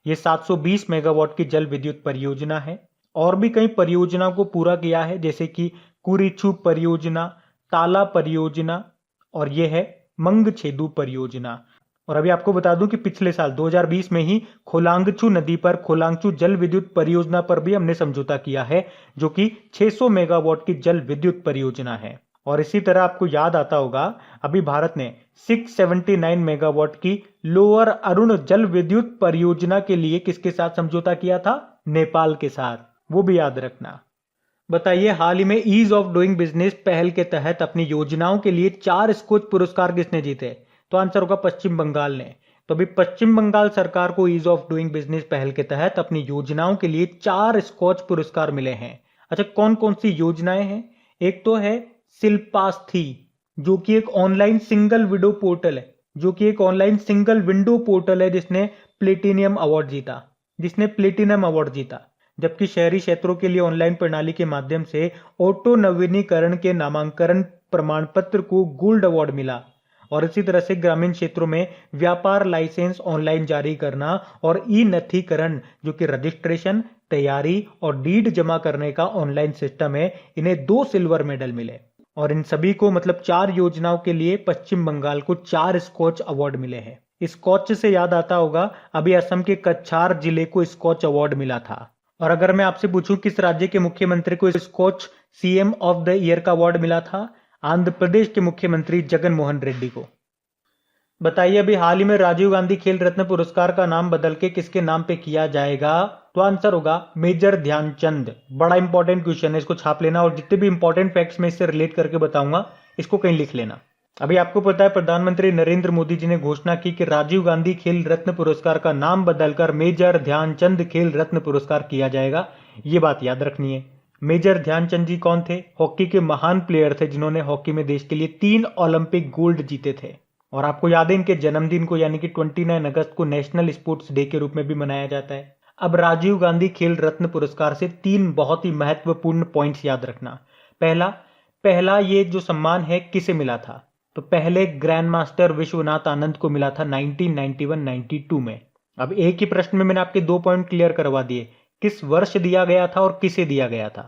ये 720 मेगावाट की जल विद्युत परियोजना है। और भी कई परियोजना को पूरा किया है, जैसे कि कुरिचु परियोजना, ताला परियोजना और ये है मंगछेदु परियोजना। और अभी आपको बता दूं कि पिछले साल 2020 में ही खोलांगचू नदी पर खोलांगचू जल विद्युत परियोजना पर भी हमने समझौता किया है, जो कि 600 मेगावाट की जल विद्युत परियोजना है। और इसी तरह आपको याद आता होगा अभी भारत ने 679 मेगावाट की लोअर अरुण जल विद्युत परियोजना के लिए किसके साथ समझौता किया था? नेपाल के साथ, वो भी याद रखना। बताइए हाल ही में ईज ऑफ डूइंग बिजनेस पहल के तहत अपनी योजनाओं के लिए 4 स्कॉच पुरस्कार किसने जीते? तो आंसर होगा पश्चिम बंगाल ने। तो अभी पश्चिम बंगाल सरकार को ईज ऑफ डूइंग बिजनेस पहल के तहत अपनी योजनाओं के लिए 4 स्कॉच पुरस्कार मिले हैं। अच्छा, कौन कौन सी योजनाएं हैं? एक तो है शिल्पास्थी, जो कि एक ऑनलाइन सिंगल विंडो पोर्टल है, जिसने प्लेटिनियम अवार्ड जीता। जबकि शहरी क्षेत्रों के लिए ऑनलाइन प्रणाली के माध्यम से ऑटो नवीनीकरण के नामांकन प्रमाण पत्र को गोल्ड अवार्ड मिला। और इसी तरह से ग्रामीण क्षेत्रों में व्यापार लाइसेंस ऑनलाइन जारी करना और ई नथीकरण, जो कि रजिस्ट्रेशन, तैयारी और डीड जमा करने का ऑनलाइन सिस्टम है, इन्हें 2 सिल्वर मेडल मिले। और इन सभी को मतलब 4 योजनाओं के लिए पश्चिम बंगाल को 4 स्कॉच अवार्ड मिले हैं। स्कॉच से याद आता होगा अभी असम के कछार जिले को स्कॉच अवार्ड मिला था। और अगर मैं आपसे पूछूं किस राज्य के मुख्यमंत्री को Skoch CM of the year का अवार्ड मिला था? आंध्र प्रदेश के मुख्यमंत्री जगन मोहन रेड्डी को। बताइए अभी हाल ही में राजीव गांधी खेल रत्न पुरस्कार का नाम बदल के किसके नाम पे किया जाएगा? तो आंसर होगा मेजर ध्यानचंद। बड़ा इंपॉर्टेंट क्वेश्चन है, इसको छाप लेना और जितने भी इंपॉर्टेंट फैक्ट्स मैं इससे रिलेट करके बताऊंगा इसको कहीं लिख लेना। अभी आपको पता है प्रधानमंत्री नरेंद्र मोदी जी ने घोषणा की कि राजीव गांधी खेल रत्न पुरस्कार का नाम बदलकर मेजर ध्यानचंद खेल रत्न पुरस्कार किया जाएगा। ये बात याद रखनी है। मेजर ध्यानचंद जी कौन थे? हॉकी के महान प्लेयर थे जिन्होंने हॉकी में देश के लिए 3 ओलंपिक गोल्ड जीते थे। और आपको याद है इनके जन्मदिन को यानी कि 29 अगस्त को नेशनल स्पोर्ट्स डे के रूप में भी मनाया जाता है। अब राजीव गांधी खेल रत्न पुरस्कार से 3 बहुत ही महत्वपूर्ण पॉइंट्स याद रखना। पहला ये जो सम्मान है किसे मिला था? तो पहले ग्रैंड मास्टर विश्वनाथ आनंद को मिला था 1991-92 में। अब एक ही प्रश्न में मैंने आपके 2 पॉइंट क्लियर करवा दिए, किस वर्ष दिया गया था और किसे दिया गया था।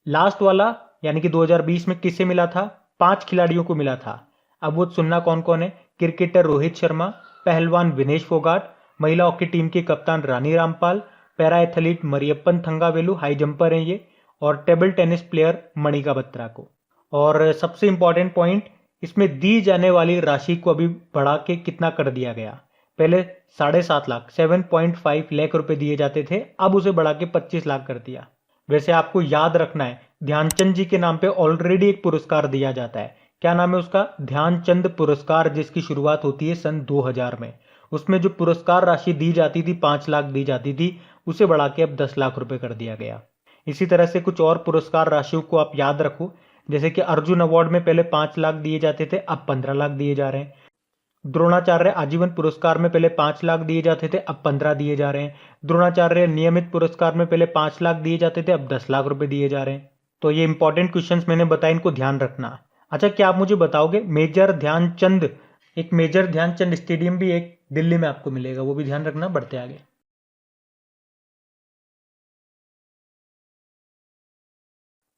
लास्ट वाला यानी कि 2020 में किसे मिला था? 5 खिलाड़ियों को मिला था। अब वो सुनना कौन कौन है? क्रिकेटर रोहित शर्मा, पहलवान विनेश फोगाट, महिला हॉकी टीम की कप्तान Rani Rampal, para athlete Mariyappan Thangavelu, high jumper हैं ये, और table tennis player Manika Batra को। और सबसे इंपॉर्टेंट पॉइंट, इसमें दी जाने वाली राशि को अभी बढ़ा के कितना कर दिया गया। पहले 7.5 लाख 7.5 लाख रुपए दिए जाते थे, अब उसे बढ़ा के 25 लाख कर दिया। वैसे आपको याद रखना है ध्यानचंद जी के नाम पे ऑलरेडी एक पुरस्कार दिया जाता है। क्या नाम है उसका? ध्यानचंद पुरस्कार, जिसकी शुरुआत होती है सन 2000 में। उसमें जो पुरस्कार राशि दी जाती थी 5 लाख दी जाती थी, उसे बढ़ा के अब 10 लाख रुपए कर दिया गया। इसी तरह से कुछ और पुरस्कार राशियों को आप याद रखो, जैसे कि अर्जुन अवार्ड में पहले 5 लाख दिए जाते थे, अब 15 लाख दिए जा रहे हैं। द्रोणाचार्य आजीवन पुरस्कार में पहले 5 लाख दिए जाते थे, अब 15 दिए जा रहे हैं। द्रोणाचार्य नियमित पुरस्कार में पहले 5 लाख दिए जाते थे, अब 10 लाख रुपए दिए जा रहे हैं। तो ये इंपॉर्टेंट क्वेश्चंस मैंने बताया, इनको ध्यान रखना। अच्छा, क्या आप मुझे बताओगे मेजर ध्यानचंद, एक मेजर ध्यानचंद स्टेडियम भी एक दिल्ली में आपको मिलेगा, वो भी ध्यान रखना। बढ़ते आगे।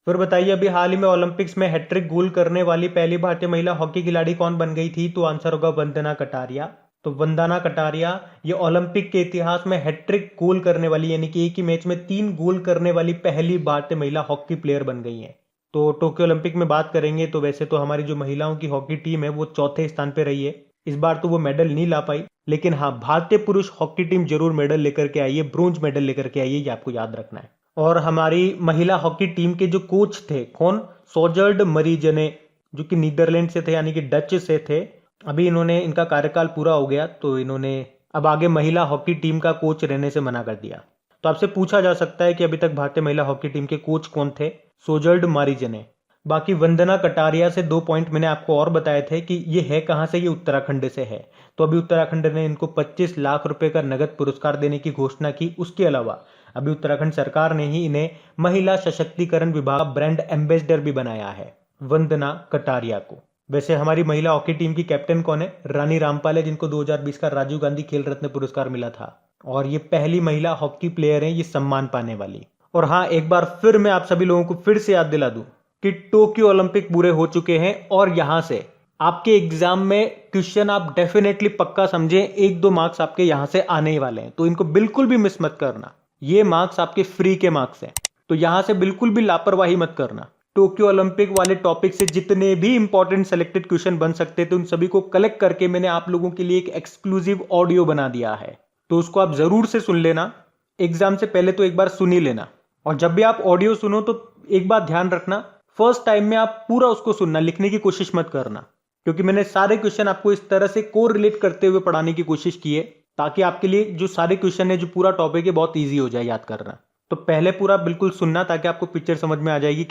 फिर बताइए, अभी हाल ही में ओलंपिक्स में हैट्रिक गोल करने वाली पहली भारतीय महिला हॉकी खिलाड़ी कौन बन गई थी? तो आंसर होगा वंदना कटारिया। तो वंदना कटारिया ये ओलंपिक के इतिहास में हैट्रिक गोल करने वाली यानी कि एक ही मैच में 3 गोल करने वाली पहली भारतीय महिला हॉकी प्लेयर बन गई हैं। तो टोक्यो ओलंपिक में बात करेंगे तो वैसे तो हमारी जो महिलाओं की हॉकी टीम है वो 4थे स्थान पे रही है। इस बार तो वो मेडल नहीं ला पाई, लेकिन हाँ भारतीय पुरुष हॉकी टीम जरूर मेडल लेकर के आई है, ब्रोंज मेडल लेकर के आई है, ये आपको याद रखना है। और हमारी महिला हॉकी टीम के जो कोच थे कौन? सोजर्ड मरीजने, जो कि नीदरलैंड से थे यानी कि डच से थे। अभी इन्होंने, इनका कार्यकाल पूरा हो गया तो इन्होंने अब आगे महिला हॉकी टीम का कोच रहने से मना कर दिया। तो आपसे पूछा जा सकता है कि अभी तक भारतीय महिला हॉकी टीम के कोच कौन थे? सोजर्ड मारिजने। बाकी वंदना कटारिया से 2 पॉइंट मैंने आपको और बताए थे कि ये है कहां से, ये उत्तराखंड से है। तो अभी उत्तराखंड ने इनको 25 लाख रुपए का नगद पुरस्कार देने की घोषणा की। उसके अलावा अभी उत्तराखंड सरकार ने ही इन्हें महिला सशक्तिकरण विभाग ब्रांड एम्बेसडर भी बनाया है, वंदना कटारिया को। वैसे हमारी महिला हॉकी टीम की कैप्टन कौन है? रानी रामपाल है, जिनको 2020 का राजीव गांधी खेल रत्न पुरस्कार मिला था। और ये पहली महिला हॉकी प्लेयर है ये सम्मान पाने वाली। और हाँ, एक बार फिर मैं आप सभी लोगों को फिर से याद दिला दूं कि टोक्यो ओलंपिक पूरे हो चुके हैं और यहां से आपके एग्जाम में क्वेश्चन आप डेफिनेटली पक्का समझें, 1-2 मार्क्स आपके यहां से आने ही वाले हैं, तो इनको बिल्कुल भी मिस मत करना। ये मार्क्स आपके फ्री के मार्क्स हैं, तो यहां से बिल्कुल भी लापरवाही मत करना। टोक्यो ओलंपिक वाले टॉपिक से जितने भी इंपॉर्टेंट सेलेक्टेड क्वेश्चन बन सकते थे उन सभी को कलेक्ट करके मैंने आप लोगों के लिए एक एक्सक्लूसिव ऑडियो बना दिया है, तो उसको आप जरूर से सुन लेना। एग्जाम से पहले तो एक बार सुन ही लेना, और जब भी आप ऑडियो सुनो तो एक बात ध्यान रखना, फर्स्ट टाइम में आप पूरा उसको सुनना, लिखने की कोशिश मत करना, क्योंकि मैंने सारे क्वेश्चन आपको इस तरह से को रिलेट करते हुए पढ़ाने की कोशिश की है ताकि आपके लिए जो सारे क्वेश्चन है, जो पूरा टॉपिक है, बहुत ईजी हो जाए याद करना। तो पहले पूरा बिल्कुल सुनना ताकि आपको पिक्चर समझ में आ जाएगी,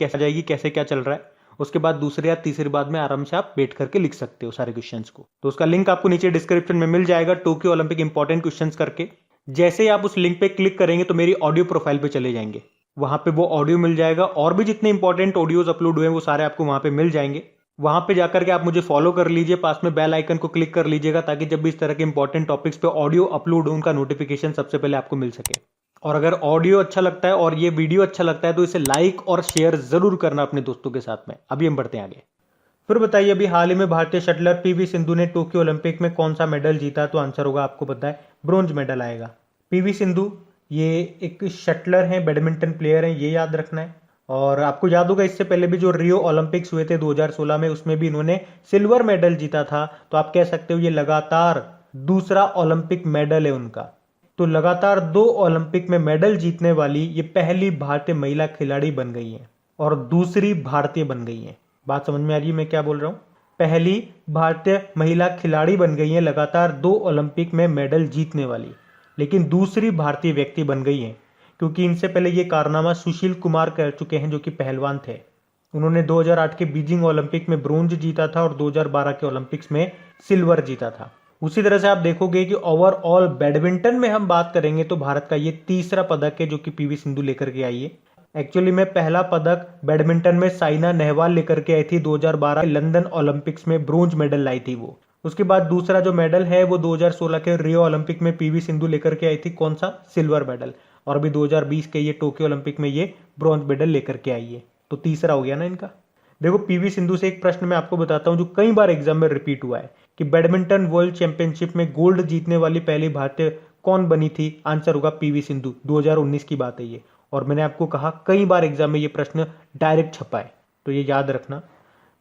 कैसे क्या चल रहा है। उसके बाद दूसरे या तीसरी बात में आराम से आप बैठ करके लिख सकते हो सारे क्वेश्चंस को। तो उसका लिंक आपको नीचे डिस्क्रिप्शन में मिल जाएगा, टोक्यो ओलंपिक इंपॉर्टेंट क्वेश्चंस करके। जैसे ही आप उस लिंक पे क्लिक करेंगे तो मेरी ऑडियो प्रोफाइल पे चले जाएंगे, वहां पे वो ऑडियो मिल जाएगा, और भी जितने इंपॉर्टेंट ऑडियोज अपलोड हुए हैं वो सारे आपको वहां पे मिल जाएंगे। वहां पे जाकर के आप मुझे फॉलो कर लीजिए, पास में बेल आइकन को क्लिक कर लीजिएगा ताकि जब भी इस तरह के इंपॉर्टेंट टॉपिक्स पे ऑडियो अपलोड हो उनका नोटिफिकेशन सबसे पहले आपको मिल सके। और अगर ऑडियो अच्छा लगता है और ये वीडियो अच्छा लगता है तो इसे लाइक और शेयर जरूर करना अपने दोस्तों के साथ में। अभी हम बढ़ते हैं आगे। फिर बताइए, अभी हाल ही में भारतीय शटलर पीवी सिंधु ने टोक्यो ओलंपिक में कौन सा मेडल जीता? तो आंसर होगा, आपको पता है, ब्रोंज मेडल आएगा। पीवी सिंधु ये एक शटलर हैं, बैडमिंटन प्लेयर हैं, ये याद रखना है। और आपको याद होगा इससे पहले भी जो रियो ओलंपिक्स हुए थे 2016 में, उसमें भी इन्होंने सिल्वर मेडल जीता था। तो आप कह सकते हो ये लगातार दूसरा ओलंपिक मेडल है उनका। तो लगातार 2 ओलंपिक में मेडल जीतने वाली ये पहली भारतीय महिला खिलाड़ी बन गई हैं और दूसरी भारतीय बन गई हैं। बात समझ में आ रही है मैं क्या बोल रहा हूँ? पहली भारतीय महिला खिलाड़ी बन गई है लगातार 2 ओलंपिक में मेडल जीतने वाली, लेकिन दूसरी भारतीय व्यक्ति बन गई हैं, क्योंकि इनसे पहले ये कारनामा सुशील कुमार कर चुके हैं जो कि पहलवान थे। उन्होंने 2008 के बीजिंग ओलंपिक में ब्रोंज जीता था और 2012 के ओलंपिक्स में सिल्वर जीता था। उसी तरह से आप देखोगे कि ओवरऑल बैडमिंटन में हम बात करेंगे तो भारत का ये तीसरा पदक है जो कि पीवी सिंधु लेकर के आई है। एक्चुअली में पहला पदक बैडमिंटन में साइना नेहवाल लेकर के आई थी 2012 लंदन ओलंपिक्स में ब्रोंज मेडल लाई थी वो। उसके बाद दूसरा जो मेडल है वो 2016 के रियो ओलंपिक में पीवी सिंधु लेकर के आई थी, कौन सा? Silver medal. और अभी 2020 के ये टोक्यो ओलंपिक में ये ब्रॉन्ज मेडल लेकर के आई है, तो तीसरा हो गया ना इनका। देखो पीवी सिंधु से एक प्रश्न मैं आपको बताता हूं जो कई बार एग्जाम में रिपीट हुआ है कि बैडमिंटन वर्ल्ड चैंपियनशिप में गोल्ड जीतने वाली पहली भारतीय कौन बनी थी? आंसर होगा पीवी सिंधु। 2019 की बात है ये, और मैंने आपको कहा कई बार एग्जाम में ये प्रश्न डायरेक्ट छपा है, तो ये याद रखना।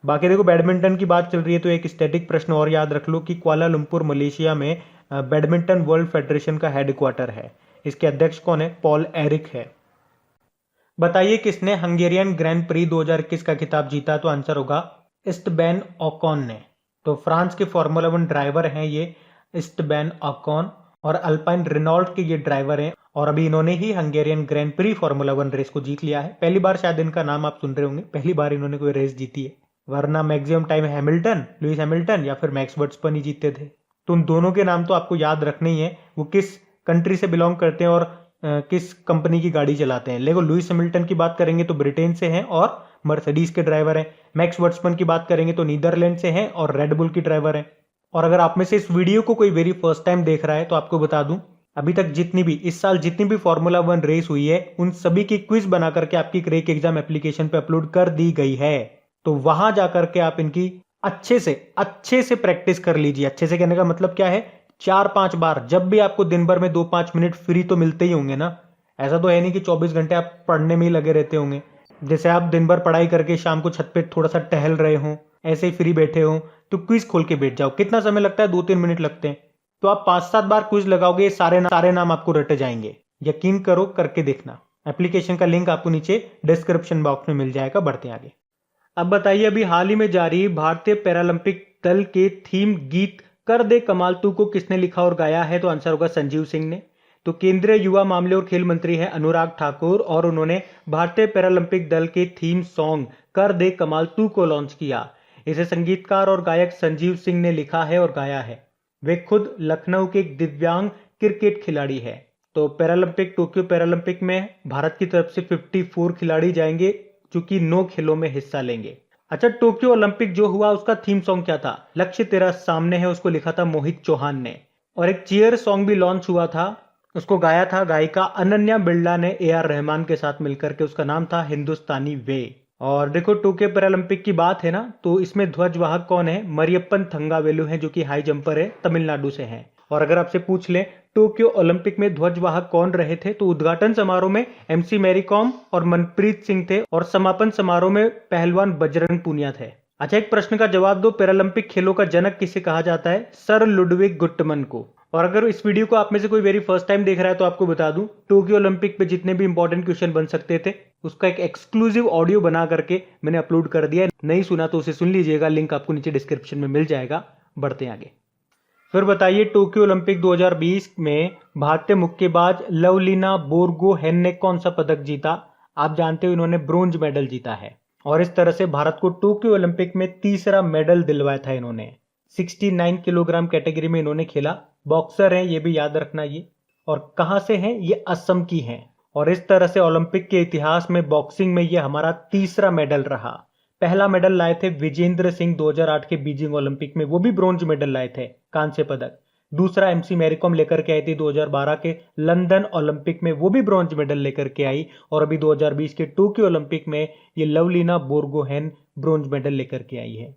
बाकी देखो बैडमिंटन की बात चल रही है तो एक स्टैटिक प्रश्न और याद रख लो कि कुआलालंपुर मलेशिया में बैडमिंटन वर्ल्ड फेडरेशन का हेडक्वार्टर है। इसके अध्यक्ष कौन है? पॉल एरिक है। बताइए किसने हंगेरियन ग्रैंड प्री 2021 का खिताब जीता? तो आंसर होगा इस्टबैन ओकॉन ने। तो फ्रांस के फॉर्मूला 1 ड्राइवर हैं ये इस्टबैन ओकॉन, और अल्पाइन रेनॉल्ट के ये ड्राइवर हैं, और अभी इन्होंने ही Hungarian Grand Prix Formula 1 race को जीत लिया है। पहली बार शायद इनका नाम आप सुन रहे होंगे, पहली बार इन्होंने कोई रेस जीती है, वरना maximum time Hamilton, Lewis Hamilton या फिर मैक्स वर्स्टैपेन ही जीतते थे। तो उन दोनों के नाम तो आपको याद रखने ही है, वो किस कंट्री से बिलोंग करते हैं और किस कंपनी की गाड़ी चलाते हैं। लेकिन लुइस हैमिल्टन की बात करेंगे तो ब्रिटेन से हैं और मर्सिडीज के ड्राइवर हैं। मैक्स वर्स्टैपेन की बात करेंगे तो नीदरलैंड से हैं और रेडबुल की ड्राइवर हैं। और अगर आप में से इस वीडियो को कोई वेरी फर्स्ट टाइम देख रहा है तो आपको बता दूं, अभी तक जितनी भी इस साल जितनी भी फॉर्मूला 1 रेस हुई है उन सभी की क्विज बना करके आपकी क्रेक एग्जाम एप्लीकेशन पे अपलोड कर दी गई है। तो वहां जाकर के आप इनकी अच्छे से प्रैक्टिस कर लीजिए। अच्छे से कहने का मतलब क्या है? 4-5 बार, जब भी आपको दिन भर में 2-5 मिनट फ्री तो मिलते ही होंगे ना। ऐसा तो है नहीं कि 24 घंटे आप पढ़ने में ही लगे रहते होंगे। जैसे आप दिन भर पढ़ाई करके शाम को छत पे थोड़ा सा टहल रहे हो, ऐसे ही फ्री बैठे हो, तो क्विज खोल के बैठ जाओ। कितना समय लगता है? 2-3 मिनट लगते हैं। तो आप 5-7 बार क्विज लगाओगे, सारे नाम आपको रटे जाएंगे। यकीन करो, करके देखना। एप्लीकेशन का लिंक आपको नीचे डिस्क्रिप्शन बॉक्स में मिल जाएगा। बढ़ते आगे। अब बताइए, अभी हाल ही में जारी भारतीय पैरालंपिक दल के थीम गीत कर दे कमाल तू को किसने लिखा और गाया है? तो आंसर होगा संजीव सिंह ने। तो केंद्रीय युवा मामले और खेल मंत्री है अनुराग ठाकुर, और उन्होंने भारतीय पैरालंपिक दल के थीम सॉन्ग कर दे कमाल तू को लॉन्च किया। इसे संगीतकार और गायक संजीव सिंह ने लिखा है और गाया है। वे खुद लखनऊ के एक दिव्यांग क्रिकेट खिलाड़ी है। तो टोक्यो पैरालंपिक में भारत की तरफ से 54 खिलाड़ी जाएंगे जो कि 9 खेलों में हिस्सा लेंगे। अच्छा, टोक्यो ओलंपिक जो हुआ उसका थीम सॉन्ग क्या था? लक्ष्य तेरा सामने है, उसको लिखा था मोहित चौहान ने। और एक चीयर सॉन्ग भी लॉन्च हुआ था, उसको गाया था गायिका अनन्या बिरला ने AR रहमान के साथ मिलकर के। उसका नाम था हिंदुस्तानी वे। और देखो टोक्यो पैरालंपिक की बात है ना, तो इसमें ध्वजवाहक कौन है? मरियप्पन थंगावेलु है जो कि हाई जंपर है, तमिलनाडु से हैं। और अगर आपसे पूछ ले टोक्यो ओलंपिक में ध्वजवाहक कौन रहे थे, तो उद्घाटन समारोह में MC मैरी कॉम और मनप्रीत सिंह थे, और समापन समारोह में पहलवान बजरंग पूनिया थे। अच्छा, एक प्रश्न का जवाब दो, पैरालंपिक खेलों का जनक किसे कहा जाता है? सर लुडविग गुट्टमन को। और अगर इस वीडियो को आप में से कोई वेरी फर्स्ट टाइम देख रहा है तो आपको बता दूं, टोक्यो ओलंपिक पे जितने भी इंपॉर्टेंट क्वेश्चन बन सकते थे उसका एक एक्सक्लूसिव ऑडियो बना करके मैंने अपलोड कर दिया है। नहीं सुना तो उसे सुन लीजिएगा, लिंक आपको नीचे डिस्क्रिप्शन में मिल जाएगा। बढ़ते हैं आगे। फिर बताइए, टोक्यो ओलंपिक 2020 में भारतीय मुक्केबाज लवलीना बोरगोहेन ने कौन सा पदक जीता? आप जानते हो इन्होंने ब्रोंज मेडल जीता है, और इस तरह से भारत को टोक्यो ओलंपिक में तीसरा मेडल दिलवाया था इन्होंने। 69 किलोग्राम कैटेगरी में इन्होंने खेला। बॉक्सर हैं, ये भी याद रखना ये। और कहां से हैं? ये असम की हैं। और इस तरह से ओलंपिक के इतिहास में बॉक्सिंग में ये हमारा तीसरा मेडल रहा। पहला मेडल लाए थे विजेंद्र सिंह 2008 के बीजिंग ओलंपिक में, वो भी ब्रोंज मेडल लाए थे, कांस्य पदक। दूसरा MC मैरी कॉम लेकर के आई थी 2012 के लंदन ओलंपिक में, वो भी ब्रोंज मेडल लेकर के आई। और अभी 2020 के टोक्यो ओलंपिक में ये लवलीना बोरगोहेन ब्रोंज मेडल लेकर के आई है।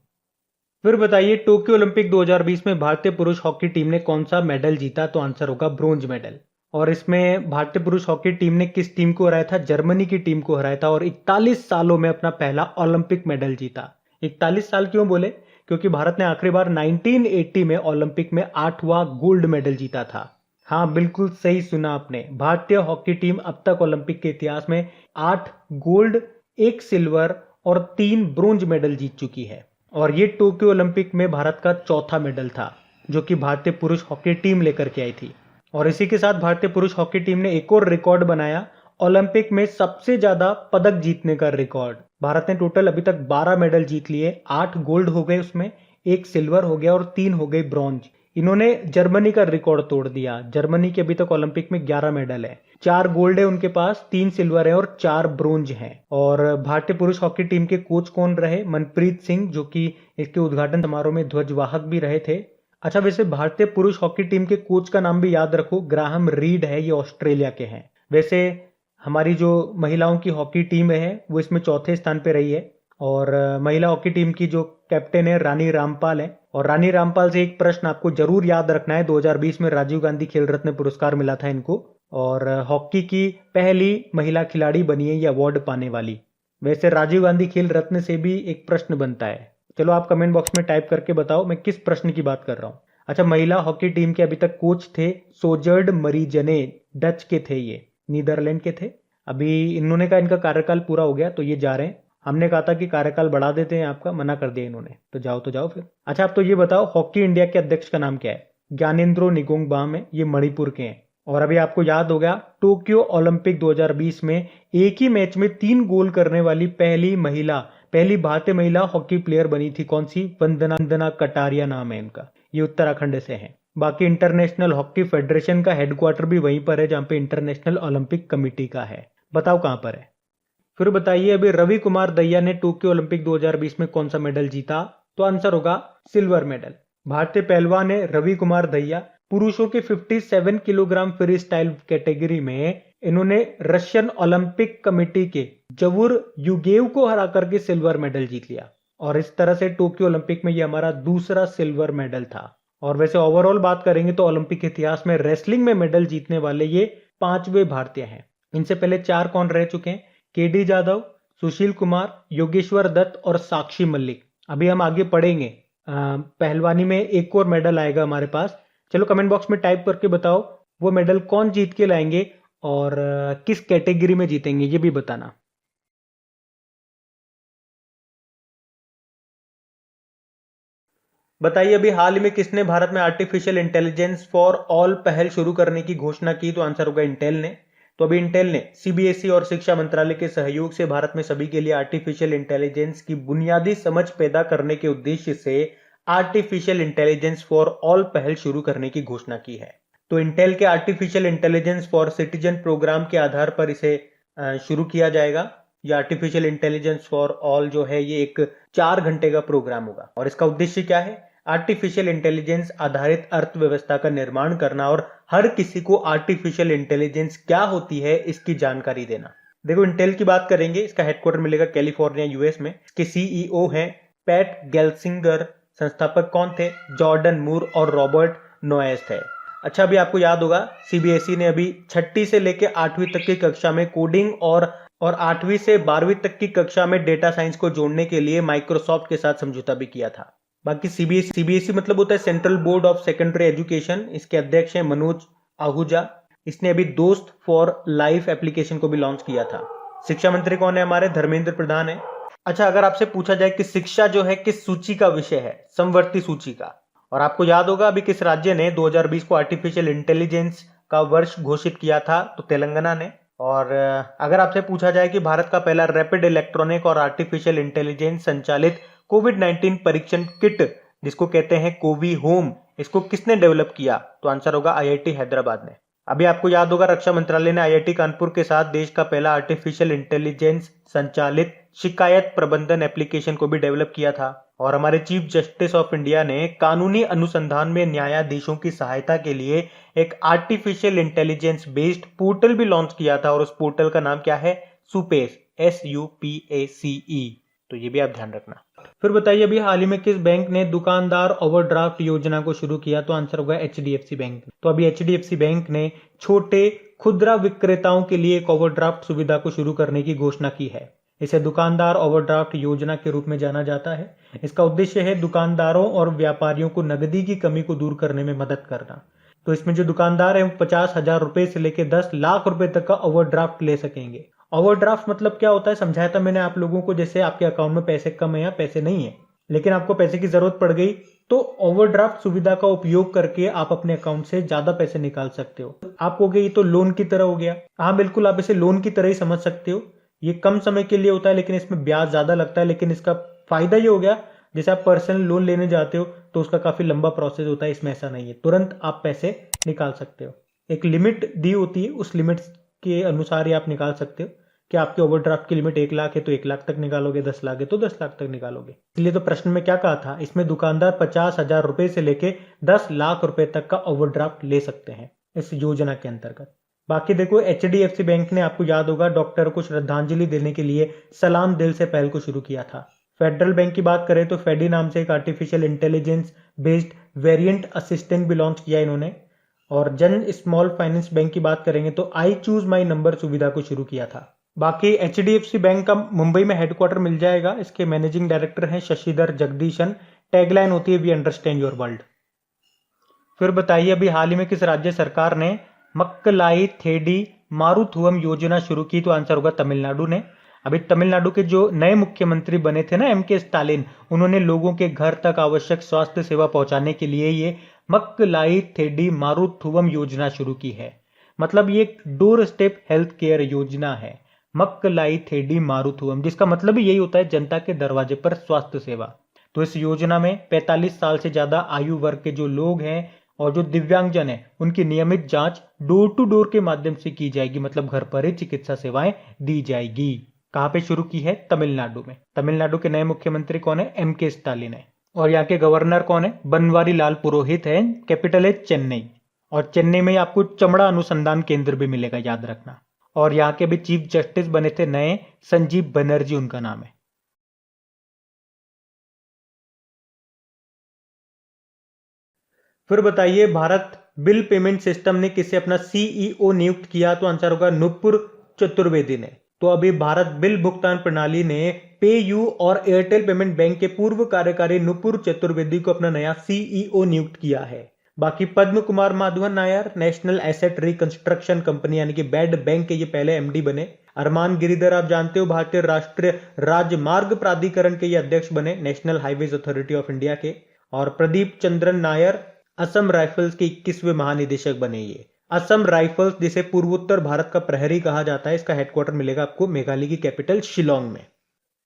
फिर बताइए, टोक्यो ओलंपिक 2020 में भारतीय पुरुष हॉकी टीम ने कौन सा मेडल जीता? तो आंसर होगा ब्रोंज मेडल। और इसमें भारतीय पुरुष हॉकी टीम ने किस टीम को हराया था? जर्मनी की टीम को हराया था, और 41 सालों में अपना पहला ओलंपिक मेडल जीता। 41 साल क्यों बोले? क्योंकि भारत ने आखिरी बार 1980 में ओलंपिक में 8वां गोल्ड मेडल जीता था। हाँ, बिल्कुल सही सुना आपने। भारतीय हॉकी टीम अब तक ओलंपिक के इतिहास में 8 गोल्ड, 1 सिल्वर और 3 ब्रोंज मेडल जीत चुकी है। और ये टोक्यो ओलंपिक में भारत का चौथा मेडल था, जो कि भारतीय पुरुष हॉकी टीम लेकर के आई थी। और इसी के साथ भारतीय पुरुष हॉकी टीम ने एक और रिकॉर्ड बनाया, ओलंपिक में सबसे ज्यादा पदक जीतने का रिकॉर्ड। भारत ने टोटल अभी तक 12 मेडल जीत लिए, 8 गोल्ड हो गए उसमें, 1 सिल्वर हो गया और 3 हो गए ब्रॉन्ज। इन्होंने जर्मनी का रिकॉर्ड तोड़ दिया। जर्मनी के अभी तक ओलंपिक में 11 मेडल है, 4 गोल्ड है उनके पास, 3 सिल्वर है और 4 ब्रोंज हैं। और भारतीय पुरुष हॉकी टीम के कोच कौन रहे? मनप्रीत सिंह, जो कि इसके उद्घाटन समारोह में ध्वजवाहक भी रहे थे। अच्छा, वैसे भारतीय पुरुष हॉकी टीम के कोच का नाम भी याद रखो, ग्राहम रीड है, ये ऑस्ट्रेलिया के हैं। वैसे हमारी जो महिलाओं की हॉकी टीम है वो इसमें चौथे स्थान पे रही है। और महिला हॉकी टीम की जो कैप्टन है रानी रामपाल है। और रानी रामपाल से एक प्रश्न आपको जरूर याद रखना है, 2020 में राजीव गांधी खेल रत्न पुरस्कार मिला था इनको, और हॉकी की पहली महिला खिलाड़ी बनी है ये अवार्ड पाने वाली। वैसे राजीव गांधी खेल रत्न से भी एक प्रश्न बनता है। चलो आप कमेंट बॉक्स में टाइप करके बताओ मैं किस प्रश्न की बात कर रहा हूँ। अच्छा, महिला हॉकी टीम के अभी तक कोच थे सोजर्ड मरीजने, डच के थे, ये नीदरलैंड के थे। अभी इन्होंने का इनका कार्यकाल पूरा हो गया तो ये जा रहे हैं। हमने कहा था कि कार्यकाल बढ़ा देते हैं आपका, मना कर दिया इन्होंने, तो जाओ फिर। अच्छा, आप तो ये बताओ हॉकी इंडिया के अध्यक्ष का नाम क्या है? ज्ञानेंद्रो निगोंगबाम है, ये मणिपुर के हैं। और अभी आपको याद हो गया, टोक्यो ओलंपिक 2020 में एक ही मैच में 3 गोल करने वाली पहली भारतीय महिला हॉकी प्लेयर बनी थी, कौन सी? वंदना कटारिया नाम है इनका, ये उत्तराखंड से हैं। बाकी इंटरनेशनल हॉकी फेडरेशन का हेडक्वार्टर भी वहीं पर है जहां पे इंटरनेशनल ओलंपिक कमेटी का है। बताओ कहां पर है? फिर बताइए, अभी रवि कुमार दहिया ने टोक्यो ओलंपिक 2020 में कौन सा मेडल जीता? तो आंसर होगा सिल्वर मेडल। भारतीय पहलवान है रवि कुमार दहिया। पुरुषों के 57 किलोग्राम फ्री स्टाइल कैटेगरी में इन्होंने रशियन ओलंपिक कमेटी के जवुर युगेव को हरा करके सिल्वर मेडल जीत लिया। और इस तरह से टोक्यो ओलंपिक में ये हमारा दूसरा सिल्वर मेडल था। और वैसे ओवरऑल बात करेंगे तो ओलंपिक इतिहास में रेसलिंग में मेडल जीतने वाले ये 5वें भारतीय हैं। इनसे पहले 4 कौन रह चुके हैं? केडी जाधव, सुशील कुमार, योगेश्वर दत्त और साक्षी मलिक। अभी हम आगे पढ़ेंगे, पहलवानी में एक और मेडल आएगा हमारे पास। चलो कमेंट बॉक्स में टाइप करके बताओ वो मेडल कौन जीत के लाएंगे और किस कैटेगरी में जीतेंगे, ये भी बताना। बताइए, अभी हाल ही में किसने भारत में आर्टिफिशियल इंटेलिजेंस फॉर ऑल पहल शुरू करने की घोषणा की? तो आंसर होगा इंटेल ने। तो अभी इंटेल ने सीबीएसई और शिक्षा मंत्रालय के सहयोग से भारत में सभी के लिए आर्टिफिशियल इंटेलिजेंस की बुनियादी समझ पैदा करने के उद्देश्य से आर्टिफिशियल इंटेलिजेंस फॉर ऑल पहल शुरू करने की घोषणा की है। तो इंटेल के artificial intelligence for citizen programme के आधार पर इसे शुरू किया जाएगा। ये आर्टिफिशियल इंटेलिजेंस फॉर ऑल जो है ये एक 4 घंटे का प्रोग्राम होगा। और इसका उद्देश्य क्या है? आर्टिफिशियल इंटेलिजेंस आधारित अर्थव्यवस्था का निर्माण करना और हर किसी को आर्टिफिशियल इंटेलिजेंस क्या होती है इसकी जानकारी देना। देखो, इंटेल की बात करेंगे, इसका हेडक्वार्टर मिलेगा कैलिफोर्निया यूएस में। इसके सीईओ हैं पैट गेल्सिंगर। संस्थापक कौन थे? जॉर्डन मूर और रॉबर्ट नोएस थे। अच्छा, अभी आपको याद होगा सीबीएसई ने अभी 6ठी से लेकर 8वीं तक की कक्षा में कोडिंग और 8वीं से 12वीं तक की कक्षा में डेटा साइंस को जोड़ने के लिए माइक्रोसॉफ्ट के साथ समझौता भी किया था। बाकी सीबीएसई मतलब होता है central board of secondary education. इसके अध्यक्ष हैं मनोज आहूजा। इसने अभी दोस्त फॉर लाइफ एप्लीकेशन को भी लॉन्च किया था। शिक्षा मंत्री कौन है हमारे? धर्मेंद्र प्रधान है। अच्छा, अगर आपसे पूछा जाए कि शिक्षा जो है किस सूची का विषय है? समवर्ती सूची का। और आपको याद होगा अभी किस राज्य ने 2020 को आर्टिफिशियल इंटेलिजेंस का वर्ष घोषित किया था? तो तेलंगाना ने। और अगर आपसे पूछा जाए कि भारत का पहला रैपिड इलेक्ट्रॉनिक और आर्टिफिशियल इंटेलिजेंस संचालित कोविड-19 परीक्षण किट, जिसको कहते हैं कोवी होम, इसको किसने डेवलप किया? तो आंसर होगा आईआईटी हैदराबाद ने। अभी आपको याद होगा रक्षा मंत्रालय ने आईआईटी कानपुर के साथ देश का पहला आर्टिफिशियल इंटेलिजेंस संचालित शिकायत प्रबंधन एप्लीकेशन को भी डेवलप किया था। और हमारे चीफ जस्टिस ऑफ इंडिया ने कानूनी अनुसंधान में न्यायाधीशों की सहायता के लिए एक आर्टिफिशियल इंटेलिजेंस बेस्ड पोर्टल भी लॉन्च किया था। और उस पोर्टल का नाम क्या है? SUPACE, SUPACE। तो ये भी आप ध्यान रखना। फिर बताइए, अभी हाल ही में किस बैंक ने दुकानदार ओवरड्राफ्ट योजना को शुरू किया? तो आंसर होगा HDFC बैंक। तो अभी HDFC बैंक ने छोटे खुदरा विक्रेताओं के लिए एक ओवरड्राफ्ट सुविधा को शुरू करने की घोषणा की है। इसे दुकानदार ओवरड्राफ्ट योजना के रूप में जाना जाता है। इसका उद्देश्य है दुकानदारों और व्यापारियों को नकदी की कमी को दूर करने में मदद करना। तो इसमें जो दुकानदार है वो 50,000 रुपए से लेके 10 लाख रुपए तक का ओवरड्राफ्ट ले सकेंगे। ओवरड्राफ्ट मतलब क्या होता है समझाया था मैंने आप लोगों को, जैसे आपके अकाउंट में पैसे कम है या पैसे नहीं है लेकिन आपको पैसे की जरूरत पड़ गई तो ओवरड्राफ्ट सुविधा का उपयोग करके आप अपने अकाउंट से ज्यादा पैसे निकाल सकते हो। आप कहोगे ये तो लोन की तरह हो गया। हाँ बिल्कुल, आप इसे लोन की तरह ही समझ सकते हो। ये कम समय के लिए होता है लेकिन इसमें ब्याज ज्यादा लगता है, लेकिन इसका फायदा ये हो गया जैसे आप पर्सनल लोन लेने जाते हो तो उसका काफी लंबा प्रोसेस होता है, इसमें ऐसा नहीं है, तुरंत आप पैसे निकाल सकते हो। एक लिमिट दी होती है, उस लिमिट के अनुसार ही आप निकाल सकते हो कि आपके ओवरड्राफ्ट की लिमिट 1 लाख है तो 1 लाख तक निकालोगे, 10 लाख है तो 10 लाख तक निकालोगे। इसलिए तो प्रश्न में क्या कहा था, इसमें दुकानदार 50,000 रुपए से लेके 10 लाख रुपए तक का ओवरड्राफ्ट ले सकते हैं इस योजना के अंतर्गत। बाकी देखो HDFC बैंक ने आपको याद होगा डॉक्टर को श्रद्धांजलि देने के लिए सलाम दिल से पहल को शुरू किया था। फेडरल बैंक की बात करें तो फेडी नाम से एक artificial intelligence based variant assistant भी लॉन्च किया इन्होंने। और जन स्मॉल फाइनेंस बैंक की बात करेंगे तो आई चूज माई नंबर सुविधा को शुरू किया था। बाकी HDFC बैंक का मुंबई में हेडक्वार्टर मिल जाएगा। इसके मैनेजिंग डायरेक्टर हैं शशिधर जगदीशन। टैगलाइन होती है वी अंडरस्टैंड योर वर्ल्ड। फिर बताइए अभी हाल ही में किस राज्य सरकार ने मक्कलाई थेडी मारुथुवम योजना शुरू की, तो आंसर होगा तमिलनाडु ने। अभी तमिलनाडु के जो नए मुख्यमंत्री बने थे ना MK स्टालिन, उन्होंने लोगों के घर तक आवश्यक स्वास्थ्य सेवा पहुंचाने के लिए ये मक्कलाई थेडी मारुथुवम योजना शुरू की है। मतलब ये एक डोर स्टेप हेल्थ केयर योजना है, मक्कलाई थेडी मारुथुवम, जिसका मतलब ही यही होता है जनता के दरवाजे पर स्वास्थ्य सेवा। तो इस योजना में 45 साल से ज्यादा आयु वर्ग के जो लोग हैं और जो दिव्यांगजन है उनकी नियमित जांच डोर टू डोर के माध्यम से की जाएगी, मतलब घर पर ही चिकित्सा सेवाएं दी जाएगी। कहां पे शुरू की है? तमिलनाडु में। तमिलनाडु के नए मुख्यमंत्री कौन है? MK स्टालिन है। और यहाँ के गवर्नर कौन है? बनवारी लाल पुरोहित है। कैपिटल है चेन्नई। और चेन्नई में आपको चमड़ा अनुसंधान केंद्र भी मिलेगा, याद रखना। और यहाँ के भी चीफ जस्टिस बने थे नए, संजीव बनर्जी उनका नाम है। फिर बताइए भारत बिल पेमेंट सिस्टम ने किसे अपना CEO नियुक्त किया, तो आंसर होगा नुपुर चतुर्वेदी ने। तो अभी भारत बिल भुगतान प्रणाली ने पेयू और एयरटेल पेमेंट बैंक के पूर्व कार्यकारी नुपुर चतुर्वेदी को अपना नया CEO नियुक्त किया है। बाकी Padma Kumar Madhavan Nair national asset reconstruction company यानी कि बैड बैंक के ये पहले MD बने। अरमान गिरिधर आप जानते हो भारतीय राष्ट्रीय राजमार्ग प्राधिकरण के ये अध्यक्ष बने, national highways authority of India के। और प्रदीप चंद्रन नायर असम राइफल्स के 21वें महानिदेशक बने। ये असम राइफल्स जिसे पूर्वोत्तर भारत का प्रहरी कहा जाता है, इसका हेडक्वार्टर मिलेगा आपको मेघालय की कैपिटल शिलोंग में।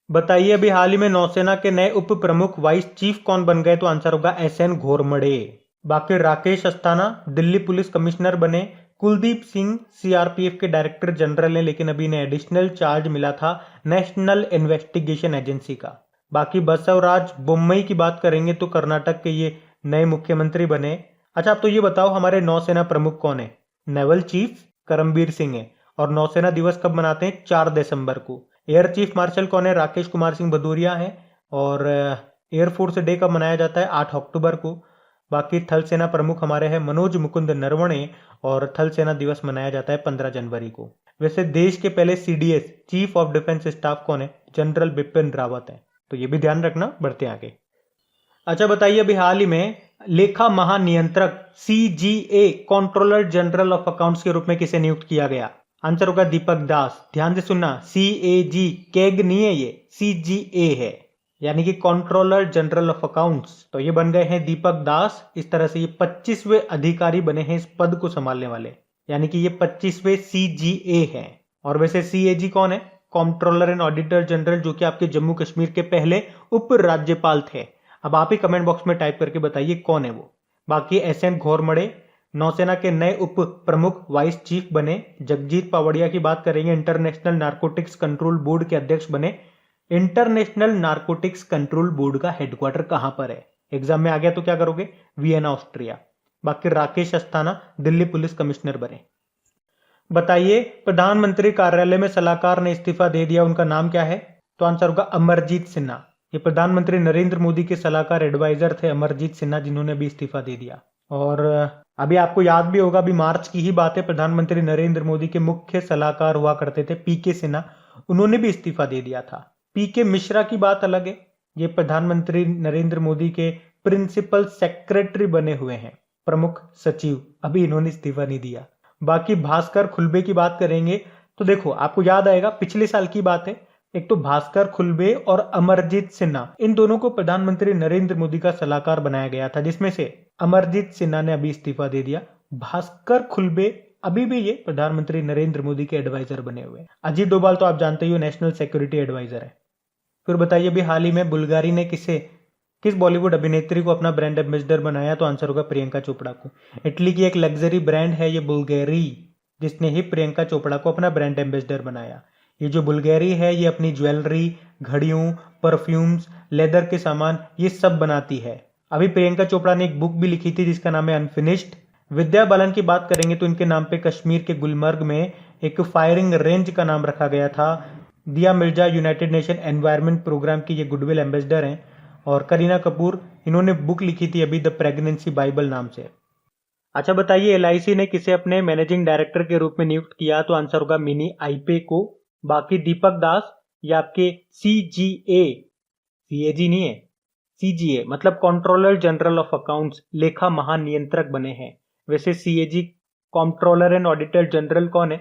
बताइए अभी हाल ही में नौसेना के नए उप प्रमुख वाइस चीफ कौन बन गए, तो आंसर होगा SN घोरमड़े। बाकी राकेश अस्थाना दिल्ली पुलिस कमिश्नर बने। कुलदीप सिंह CRPF के डायरेक्टर जनरल है, लेकिन अभी इन्हें एडिशनल चार्ज मिला था नेशनल इन्वेस्टिगेशन एजेंसी का। बाकी बसवराज बोम्मई की बात करेंगे तो कर्नाटक के ये नए मुख्यमंत्री बने। अच्छा आप तो ये बताओ हमारे नौसेना प्रमुख कौन है? नेवल चीफ करमबीर सिंह है। और नौसेना दिवस कब मनाते हैं? 4 दिसंबर को। एयर चीफ मार्शल कौन है? राकेश कुमार सिंह भदौरिया है। और एयरफोर्स डे कब मनाया जाता है? 8 अक्टूबर को। बाकी थल सेना प्रमुख हमारे हैं मनोज मुकुंद नरवणे, और थल सेना दिवस मनाया जाता है 15 जनवरी को। वैसे देश के पहले CDS chief of defence staff कौन है? जनरल बिपिन रावत है, तो ये भी ध्यान रखना। बढ़ते आगे। अच्छा बताइए अभी हाल ही में लेखा महानियंत्रक CGA controller general of accounts के रूप में किसे नियुक्त किया गया? आंसर होगा दीपक दास। ध्यान से सुनना, CAG कैग नहीं है, ये CGA है, यानी कि कंट्रोलर जनरल ऑफ अकाउंट्स। तो ये बन गए हैं दीपक दास। इस तरह से ये 25वें अधिकारी बने हैं इस पद को संभालने वाले, यानी कि ये 25वें CGA हैं। और वैसे CAG कौन है? कंट्रोलर एंड ऑडिटर जनरल, जो कि आपके जम्मू कश्मीर के पहले उप राज्यपाल थे। अब आप ही कमेंट बॉक्स में टाइप करके बताइए कौन है वो। बाकी SN घोरमड़े नौसेना के नए उप प्रमुख वाइस चीफ बने। जगजीत पावड़िया की बात करेंगे, इंटरनेशनल नारकोटिक्स कंट्रोल बोर्ड के अध्यक्ष बने। इंटरनेशनल नारकोटिक्स कंट्रोल बोर्ड का हेडक्वार्टर कहां पर है? एग्जाम में आ गया तो क्या करोगे? Vienna Austria. बाकी राकेश अस्थाना दिल्ली पुलिस कमिश्नर बने। बताइए प्रधानमंत्री कार्यालय में सलाहकार ने इस्तीफा दे दिया, उनका नाम क्या है? तो आंसर होगा अमरजीत सिन्हा। ये प्रधानमंत्री नरेंद्र मोदी के सलाहकार एडवाइजर थे अमरजीत सिन्हा, जिन्होंने भी इस्तीफा दे दिया। और अभी आपको याद भी होगा, अभी मार्च की ही बात है, प्रधानमंत्री नरेंद्र मोदी के मुख्य सलाहकार हुआ करते थे PK सिन्हा, उन्होंने भी इस्तीफा दे दिया था। PK मिश्रा की बात अलग है, ये प्रधानमंत्री नरेंद्र मोदी के प्रिंसिपल सेक्रेटरी बने हुए हैं। प्रमुख सचिव, अभी इन्होंने इस्तीफा नहीं दिया। बाकी भास्कर खुलबे की बात करेंगे तो देखो आपको याद आएगा पिछले साल की बात है, एक तो भास्कर खुलबे और अमरजीत सिन्हा, इन दोनों को प्रधानमंत्री नरेंद्र मोदी का सलाहकार बनाया गया था, जिसमें से अमरजीत सिन्हा ने अभी इस्तीफा दे दिया। भास्कर खुलबे अभी भी ये प्रधानमंत्री नरेंद्र मोदी के एडवाइजर बने हुए हैं। अजीत डोभाल तो आप जानते ही हो नेशनल सिक्योरिटी एडवाइजर है। फिर बताइए अभी हाल ही में बुल्गारी ने किस बॉलीवुड अभिनेत्री को अपना ब्रांड एम्बेसडर बनाया, तो आंसर होगा प्रियंका चोपड़ा को। इटली की एक लग्जरी ब्रांड है ये बुल्गारी, जिसने ही प्रियंका चोपड़ा को अपना ब्रांड एम्बेसडर बनाया। ये जो बुल्गारी है ये अपनी ज्वेलरी, घड़ियों, परफ्यूम्स, लेदर के सामान ये सब बनाती है। अभी प्रियंका चोपड़ा ने एक बुक भी लिखी थी जिसका नाम है अनफिनिश्ड। विद्या बालन की बात करेंगे तो इनके नाम पे कश्मीर के गुलमर्ग में एक फायरिंग रेंज का नाम रखा गया था। Dia Mirza United Nation Environment Programme की ये गुडविल एम्बेसडर हैं। और करीना कपूर, इन्होंने बुक लिखी थी अभी द प्रेगनेंसी बाइबल नाम से। अच्छा बताइए एलआईसी ने किसे अपने मैनेजिंग डायरेक्टर के रूप में नियुक्त किया, तो आंसर होगा मिनी आईपे को। बाकी दीपक दास ये आपके सीजीए, सीएजी नहीं है, सीजीए मतलब कंट्रोलर जनरल ऑफ अकाउंट्स, लेखा महानियंत्रक बने हैं। वैसे CAG controller and auditor general कौन है,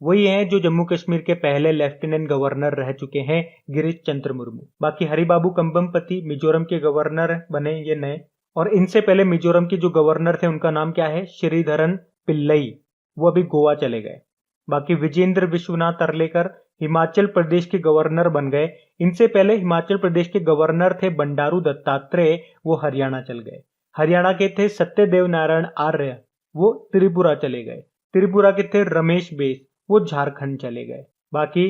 वही हैं जो जम्मू कश्मीर के पहले लेफ्टिनेंट गवर्नर रह चुके हैं, गिरीश चंद्र मुर्मू। बाकी हरिबाबू कंबमपति मिजोरम के गवर्नर बने ये नए, और इनसे पहले मिजोरम के जो गवर्नर थे उनका नाम क्या है, श्रीधरन पिल्लई, वो अभी गोवा चले गए। बाकी विजेंद्र विश्वनाथ अर्लेकर हिमाचल प्रदेश के गवर्नर बन गए। इनसे पहले हिमाचल प्रदेश के गवर्नर थे बंडारू दत्तात्रेय, वो हरियाणा चल गए। हरियाणा के थे सत्यदेव नारायण आर्य, वो त्रिपुरा चले गए। त्रिपुरा के थे रमेश बेस, वो झारखंड चले गए। बाकी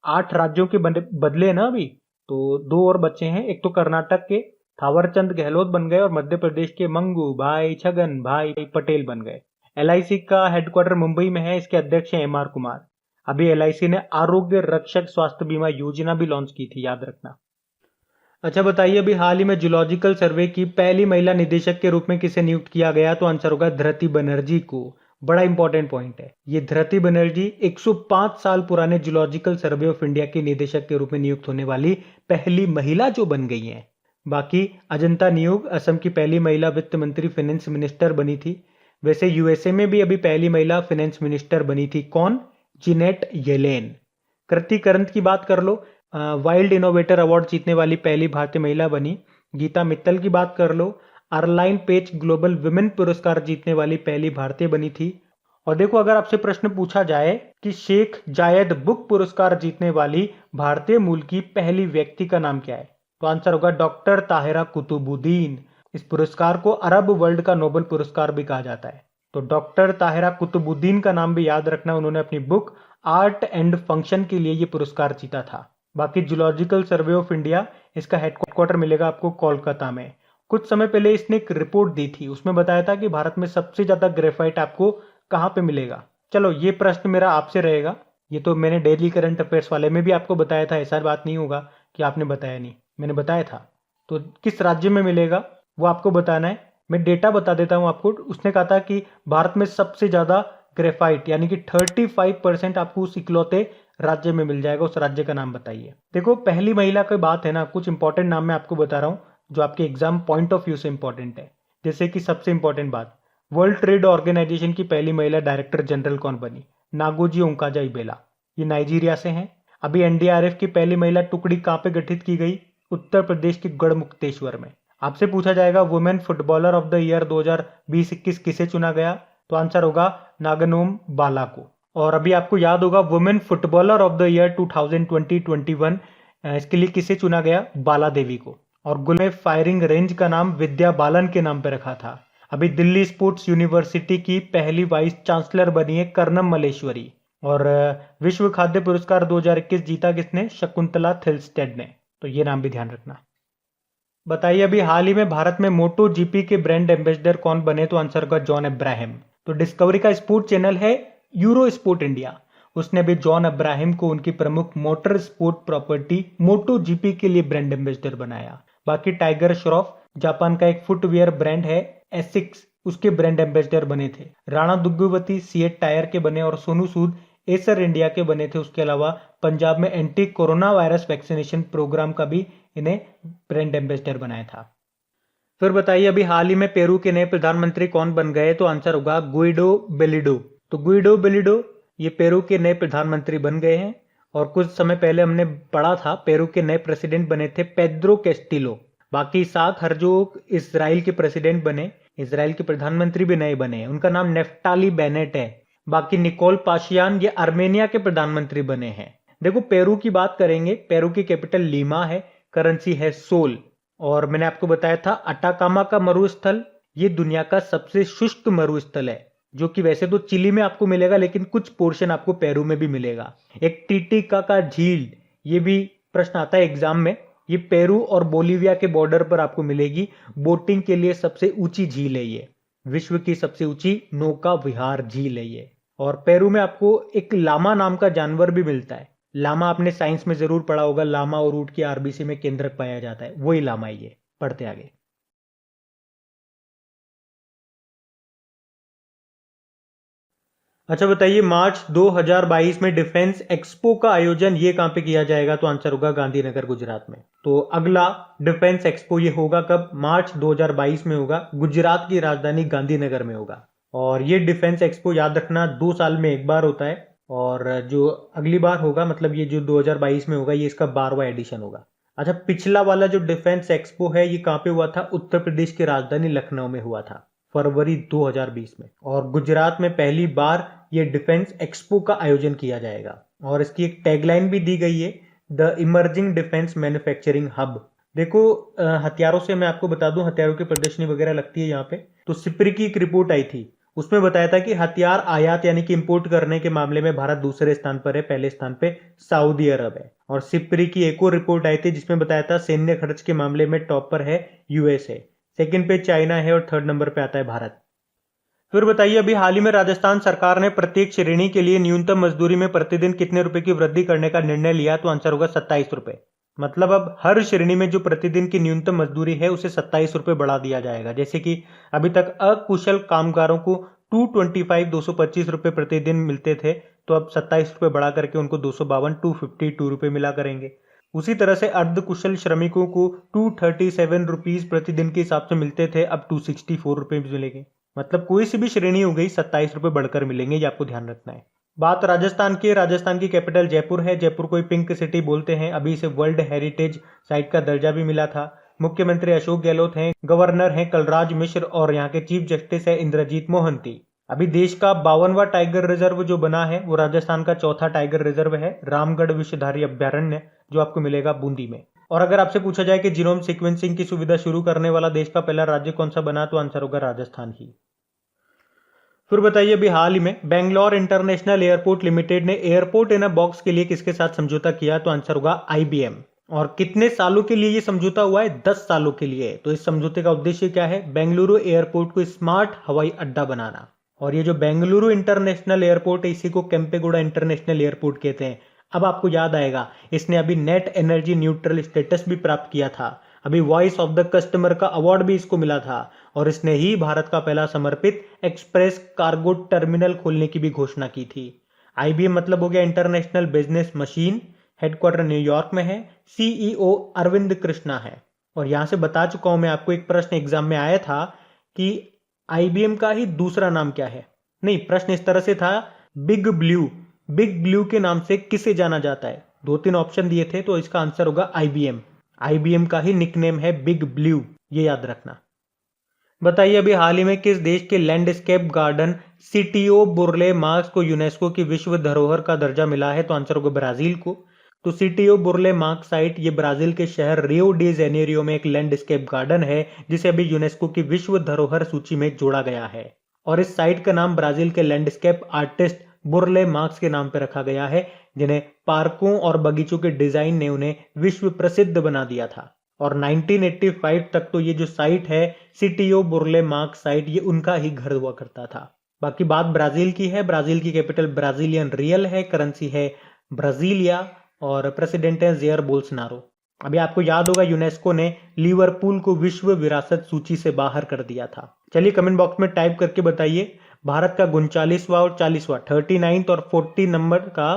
8 राज्यों के बदले ना अभी, तो 2 और बचे हैं। एक तो कर्नाटक के थावरचंद गहलोत बन गए और मध्य प्रदेश के मंगू भाई छगन भाई पटेल बन गए। एलआईसी का हेडक्वार्टर मुंबई में है, इसके अध्यक्ष हैं एमआर कुमार। अभी एलआईसी ने आरोग्य रक्षक स्वास्थ्य बीमा योजना भी लॉन्च की थी, याद रखना। अच्छा बताइए अभी हाल ही में जूलॉजिकल सर्वे की पहली महिला निदेशक के रूप में किसे नियुक्त किया गया, तो आंसर होगा धृति बनर्जी को। बड़ा इंपॉर्टेंट पॉइंट है, ये धृति बनर्जी 105 साल पुराने जूलॉजिकल सर्वे ऑफ इंडिया की निदेशक के रूप में नियुक्त होने वाली पहली महिला जो बन गई हैं। बाकी अजंता नियोग असम की पहली महिला वित्त मंत्री फाइनेंस मिनिस्टर बनी थी। वैसे यूएसए में भी अभी पहली महिला फाइनेंस मिनिस्टर बनी थी, कौन, जिनेट येलेन। कृति करंत की बात कर लो, वाइल्ड इनोवेटर अवार्ड जीतने वाली पहली भारतीय महिला बनी। गीता मित्तल की बात कर लो, अर्लाइन पेज ग्लोबल विमेन पुरस्कार जीतने वाली पहली भारतीय बनी थी। और देखो अगर आपसे प्रश्न पूछा जाए कि शेख जायद बुक पुरस्कार जीतने वाली भारतीय मूल की पहली व्यक्ति का नाम क्या है, तो आंसर होगा डॉक्टर ताहिरा कुतुबुद्दीन। इस पुरस्कार को अरब वर्ल्ड का नोबेल पुरस्कार भी कहा जाता है। तो डॉक्टर ताहिरा कुतुबुद्दीन का नाम भी याद रखना, उन्होंने अपनी बुक आर्ट एंड फंक्शन के लिए ये पुरस्कार जीता था। बाकी जूलॉजिकल सर्वे ऑफ इंडिया, इसका हेडक्वार्टर मिलेगा आपको कोलकाता में। कुछ समय पहले इसने एक रिपोर्ट दी थी, उसमें बताया था कि भारत में सबसे ज्यादा ग्रेफाइट आपको कहाँ पे मिलेगा। चलो ये प्रश्न मेरा आपसे रहेगा, ये तो मैंने डेली करंट अफेयर्स वाले में भी आपको बताया था, ऐसा बात नहीं होगा कि आपने बताया नहीं, मैंने बताया था। तो किस राज्य में मिलेगा वो आपको बताना है। मैं डेटा बता देता हूँ आपको। उसने कहा था कि भारत में सबसे ज्यादा ग्रेफाइट यानी कि 35% आपको उस इकलौते राज्य में मिल जाएगा, उस राज्य का नाम बताइए। देखो पहली महिला की बात है ना, कुछ इंपॉर्टेंट नाम मैं आपको बता रहा हूँ जो आपके एग्जाम पॉइंट ऑफ व्यू से इंपॉर्टेंट है। जैसे कि सबसे इंपॉर्टेंट बात, वर्ल्ड ट्रेड ऑर्गेनाइजेशन की पहली महिला डायरेक्टर जनरल कौन बनी, नागोजी ओंकाजा-इबेला, ये नाइजीरिया से हैं। अभी एनडीआरएफ की पहली महिला टुकड़ी कहाँ पे गठित की गई, उत्तर प्रदेश के गढ़मुक्तेश्वर में। आपसे पूछा जाएगा women footballer of the year 2020-21 किसे चुना गया, तो आंसर होगा नागनोम बाला को। और अभी आपको याद होगा women footballer of the year 2020-21 इसके लिए किसे चुना गया, बाला देवी को। और गुल में फायरिंग रेंज का नाम विद्या बालन के नाम पे रखा था। अभी दिल्ली स्पोर्ट्स यूनिवर्सिटी की पहली वाइस चांसलर बनी है कर्नम मलेश्वरी। और विश्व खाद्य पुरस्कार 2021 जीता किसने, शकुंतला थिल्स्टेड ने। तो ये नाम भी ध्यान रखना। बताइए अभी हाल ही में भारत में मोटो जीपी के ब्रांड एम्बेसडर कौन बने, तो आंसर होगा जॉन अब्राहम। तो डिस्कवरी का स्पोर्ट चैनल है यूरो स्पोर्ट इंडिया, उसने भी जॉन अब्राहम को उनकी प्रमुख मोटर स्पोर्ट प्रॉपर्टी मोटो जीपी के लिए ब्रांड एम्बेसडर बनाया। बाकी टाइगर श्रॉफ जापान का एक फुटवियर ब्रांड है एसिक्स, उसके ब्रांड एम्बेसडर बने थे। राणा दुग्गुवती सीएट टायर के बने और सोनू सूद एसर इंडिया के बने थे। उसके अलावा पंजाब में anti corona virus vaccination programme का भी इन्हें ब्रांड एम्बेसडर बनाया था। फिर बताइए अभी हाल ही में पेरू के नए प्रधानमंत्री कौन बन गए? तो आंसर होगा गुइडो बेलिडो। तो गुइडो बेलिडो ये पेरू के नए प्रधानमंत्री बन गए हैं। और कुछ समय पहले हमने पढ़ा था पेरू के नए प्रेसिडेंट बने थे पेड्रो कैस्टिलो। बाकी 7 हर जो इसराइल के प्रेसिडेंट बने, इसराइल के प्रधानमंत्री भी नए बने हैं, उनका नाम नेफ्टाली बेनेट है। बाकी निकोल पाशियान ये आर्मेनिया के प्रधानमंत्री बने हैं। देखो पेरू की बात करेंगे, पेरू की कैपिटल लीमा है, करेंसी है सोल। और मैंने आपको बताया था अटाकामा का मरुस्थल ये दुनिया का सबसे शुष्क मरुस्थल है, जो कि वैसे तो चिली में आपको मिलेगा लेकिन कुछ पोर्शन आपको पेरू में भी मिलेगा। एक टिटिका का झील, ये भी प्रश्न आता है एग्जाम में, ये पेरू और बोलीविया के बॉर्डर पर आपको मिलेगी। बोटिंग के लिए सबसे ऊंची झील है ये, विश्व की सबसे ऊंची नौका विहार झील है ये। और पेरू में आपको एक लामा नाम का जानवर भी मिलता है। लामा आपने साइंस में जरूर पढ़ा होगा, लामा और ऊंट की आरबीसी में केंद्रक पाया जाता है, वही लामा ही है। पढ़ते आगे। अच्छा बताइए मार्च 2022 में डिफेंस एक्सपो का आयोजन ये कहां पे किया जाएगा? तो आंसर होगा गांधीनगर गुजरात में। तो अगला डिफेंस एक्सपो ये होगा कब? मार्च 2022 में होगा, गुजरात की राजधानी गांधीनगर में होगा। और ये डिफेंस एक्सपो याद रखना 2 साल में एक बार होता है। और जो अगली बार होगा, मतलब ये जो 2022 में होगा, ये इसका 12वां एडिशन होगा। अच्छा पिछला वाला जो डिफेंस एक्सपो है ये कहाँ पे हुआ था? उत्तर प्रदेश की राजधानी लखनऊ में हुआ था फरवरी 2020 में। और गुजरात में पहली बार ये डिफेंस एक्सपो का आयोजन किया जाएगा। और इसकी एक टैगलाइन भी दी गई है, the emerging defence manufacturing hub. देखो हथियारों से मैं आपको बता दूं, हथियारों की प्रदर्शनी वगैरह लगती है यहाँ पे। तो सिप्री की एक रिपोर्ट आई थी, उसमें बताया था कि हथियार आयात यानी कि इंपोर्ट करने के मामले में भारत दूसरे स्थान पर है, पहले स्थान पे सऊदी अरब है। और सिप्री की एक और रिपोर्ट आई थी जिसमें बताया था सैन्य खर्च के मामले में टॉप पर है यूएसए, सेकंड पे चाइना है और थर्ड नंबर पे आता है भारत। फिर बताइए अभी हाल ही में राजस्थान सरकार ने प्रत्येक श्रेणी के लिए न्यूनतम मजदूरी में प्रतिदिन कितने रुपए की वृद्धि करने का निर्णय लिया? तो आंसर होगा 27 रुपए। मतलब अब हर श्रेणी में जो प्रतिदिन की न्यूनतम मजदूरी है उसे 27 रुपए बढ़ा दिया जाएगा। जैसे कि अभी तक अकुशल कामगारों को 225 रुपए प्रतिदिन मिलते थे, तो अब 27 रुपए बढ़ा करके उनको 252 रुपए मिला करेंगे। उसी तरह से अर्धकुशल श्रमिकों को 237 रुपीज प्रतिदिन के हिसाब से मिलते थे, अब 264 रुपए मिलेंगे। मतलब कोई सी भी श्रेणी हो गई 27 रुपए बढ़कर मिलेंगे, ये आपको ध्यान रखना है। बात राजस्थान की, राजस्थान की कैपिटल जयपुर है। जयपुर को पिंक सिटी बोलते हैं, अभी इसे वर्ल्ड हेरिटेज साइट का दर्जा भी मिला था। मुख्यमंत्री अशोक गहलोत हैं, गवर्नर हैं कलराज मिश्र और यहाँ के चीफ जस्टिस है इंद्रजीत मोहंती। अभी देश का 52वां टाइगर रिजर्व जो बना है वो राजस्थान का चौथा टाइगर रिजर्व है, रामगढ़ विषधारी अभ्यारण्य, जो आपको मिलेगा बूंदी में। और अगर आपसे पूछा जाए कि जीनोम सीक्वेंसिंग की सुविधा शुरू करने वाला देश का पहला राज्य कौन सा बना, तो आंसर होगा राजस्थान ही। फिर बताइए अभी हाल ही में बेंगलोर इंटरनेशनल एयरपोर्ट लिमिटेड ने एयरपोर्ट इन अ बॉक्स के लिए किसके साथ समझौता किया? तो आंसर होगा आईबीएम। और कितने सालों के लिए ये समझौता हुआ है? 10 सालों के लिए। तो इस समझौते का उद्देश्य क्या है? बेंगलुरु एयरपोर्ट को स्मार्ट हवाई अड्डा बनाना। और ये जो बेंगलुरु इंटरनेशनल एयरपोर्ट है इसी को केम्पेगौड़ा इंटरनेशनल एयरपोर्ट कहते हैं। अब आपको याद आएगा इसने अभी नेट एनर्जी न्यूट्रल स्टेटस भी प्राप्त किया था, अभी वॉइस ऑफ द कस्टमर का अवार्ड भी इसको मिला था। और इसने ही भारत का पहला समर्पित एक्सप्रेस कार्गो टर्मिनल खोलने की भी घोषणा की थी। आईबीएम मतलब हो गया international business machine, headquarter New York में है, सीईओ अरविंद कृष्णा है। और यहां से बता चुका हूं मैं आपको, एक प्रश्न एग्जाम में आया था कि आईबीएम का ही दूसरा नाम क्या है। नहीं, प्रश्न इस तरह से था, बिग ब्लू के नाम से किसे जाना जाता है? 2-3 ऑप्शन दिए थे, तो इसका आंसर होगा आईबीएम। आईबीएम का ही निकनेम है बिग ब्लू, ये याद रखना। बताइए अभी हाल ही में किस देश के लैंडस्केप गार्डन सिटियो बुर्ले मार्क्स को यूनेस्को की विश्व धरोहर का दर्जा मिला है? तो आंसर होगा ब्राजील को। तो सिटियो बुर्ले मार्क साइट ये ब्राजील के शहर रियो डी जेनेरियो में एक लैंडस्केप गार्डन है, जिसे अभी यूनेस्को की विश्व धरोहर सूची में जोड़ा गया है। और इस साइट का नाम ब्राजील के लैंडस्केप आर्टिस्ट बुर्ले मार्क्स के नाम पर रखा गया है, जिन्हें पार्कों और बगीचों के डिजाइन ने उन्हें विश्व प्रसिद्ध बना दिया था। और 1985 तक तो ये जो साइट है सिटियो बुर्ले मार्क साइट, ये उनका ही घर हुआ करता था। बाकी बात ब्राजील की है, ब्राजील की कैपिटल ब्राजीलियन रियल है, करेंसी है ब्राजीलिया और प्रेसिडेंट है जेयर बोल्सनारो। अभी आपको याद होगा यूनेस्को ने लिवरपूल को विश्व विरासत सूची से बाहर कर दिया था। चलिए कमेंट बॉक्स में टाइप करके बताइए भारत का 39वां और 40वां 39 और 40 नंबर का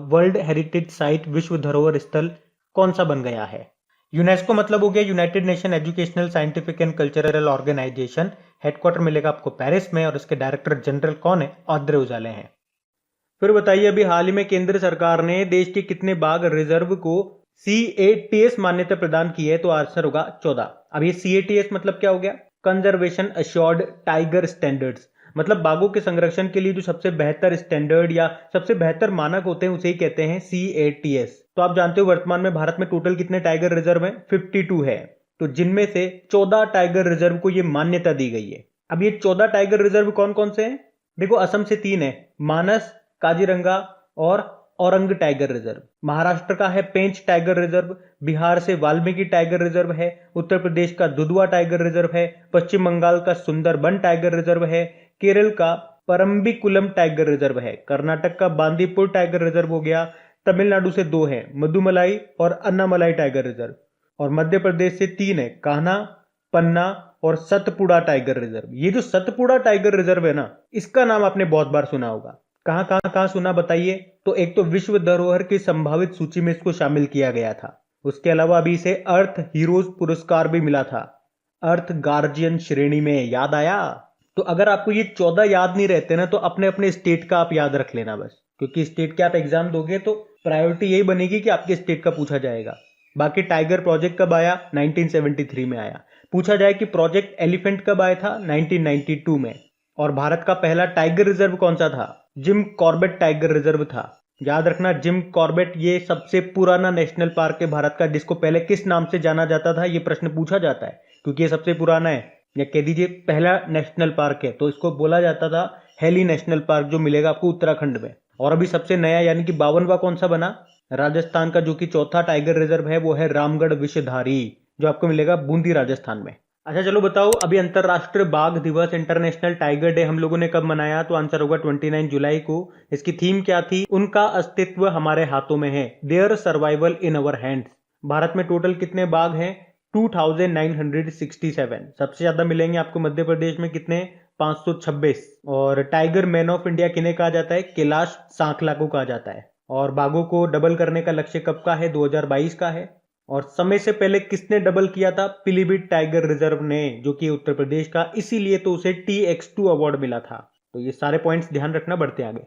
वर्ल्ड हेरिटेज साइट विश्व धरोहर स्थल कौन सा बन गया है। यूनेस्को मतलब हो गया United Nation Educational Scientific and Cultural Organisation. Headquarter मिलेगा आपको पेरिस में और इसके डायरेक्टर जनरल कौन है? ऑद्रे उजाले हैं। फिर बताइए, अभी हाल ही में केंद्र सरकार ने देश के कितने बाघ रिजर्व को CATS मान्यता प्रदान की है? तो आंसर होगा 14। अब ये CATS मतलब क्या हो गया? Conservation assured tiger standards. मतलब बाघों के संरक्षण के लिए जो सबसे बेहतर स्टैंडर्ड या सबसे बेहतर मानक होते हैं उसे ही कहते हैं CATS। तो आप जानते हो वर्तमान में भारत में टोटल कितने टाइगर रिजर्व हैं? 52 है। तो जिनमें से 14 टाइगर रिजर्व को ये मान्यता दी गई है। अब ये 14 टाइगर रिजर्व कौन कौन से हैं? देखो, असम से 3 है, मानस, काजीरंगा और औरंग टाइगर रिजर्व। महाराष्ट्र का है पेंच टाइगर रिजर्व, बिहार से वाल्मीकि टाइगर रिजर्व है, उत्तर प्रदेश का दुधवा टाइगर रिजर्व है, पश्चिम बंगाल का सुंदरबन टाइगर रिजर्व है, केरल का परम्बिकुलम टाइगर रिजर्व है, कर्नाटक का बांदीपुर टाइगर रिजर्व हो गया, तमिलनाडु से 2 है, मधुमलाई और अन्नामलाई टाइगर रिजर्व, और मध्य प्रदेश से 3 है, कान्हा, पन्ना और सतपुड़ा टाइगर रिजर्व। ये जो सतपुड़ा टाइगर रिजर्व है ना, इसका नाम आपने बहुत बार सुना होगा। कहां सुना बताइए? तो एक तो विश्व धरोहर की संभावित सूची में इसको शामिल किया गया था। उसके अलावा अभी इसे अर्थ हीरोज पुरस्कार भी मिला था, अर्थ गार्जियन श्रेणी में। याद आया? तो अगर आपको ये 14 याद नहीं रहते ना, तो अपने अपने स्टेट का आप याद रख लेना बस, क्योंकि स्टेट के आप एग्जाम दोगे तो प्रायोरिटी यही बनेगी कि आपके स्टेट का पूछा जाएगा। बाकी टाइगर प्रोजेक्ट कब आया? 1973 में आया। पूछा जाए कि प्रोजेक्ट एलिफेंट कब आया था? 1992 में। और भारत का पहला टाइगर रिजर्व कौन सा था? जिम कॉर्बेट टाइगर रिजर्व था। याद रखना, जिम कॉर्बेट ये सबसे पुराना नेशनल पार्क है भारत का, जिसको पहले किस नाम से जाना जाता था ये प्रश्न पूछा जाता है, क्योंकि ये सबसे पुराना है, या कह दीजिए पहला नेशनल पार्क है, तो इसको बोला जाता था हेली नेशनल पार्क, जो मिलेगा आपको उत्तराखंड में। और अभी सबसे नया यानी कि 52वां कौन सा बना? राजस्थान का जो कि चौथा टाइगर रिजर्व है वो है रामगढ़ विषधारी, जो आपको मिलेगा बूंदी राजस्थान में। अच्छा चलो बताओ, अभी अंतरराष्ट्रीय बाघ दिवस इंटरनेशनल टाइगर डे हम लोगों ने कब मनाया? तो आंसर होगा 29 जुलाई को। इसकी थीम क्या थी? उनका अस्तित्व हमारे हाथों में है, their survival in our hands. Bharat में टोटल कितने बाघ हैं? 2967। सबसे ज्यादा मिलेंगे आपको मध्य प्रदेश में, कितने? 526। और टाइगर मैन ऑफ इंडिया किन्हें कहा जाता है? कैलाश सांखला को कहा जाता है। और बाघों को डबल करने का लक्ष्य कब का है? 2022 का है। और समय से पहले किसने डबल किया था? पीलीभीत टाइगर रिजर्व ने, जो कि उत्तर प्रदेश का, इसीलिए तो उसे TX2 अवार्ड मिला था। तो ये सारे पॉइंट्स ध्यान रखना, बढ़ते आगे।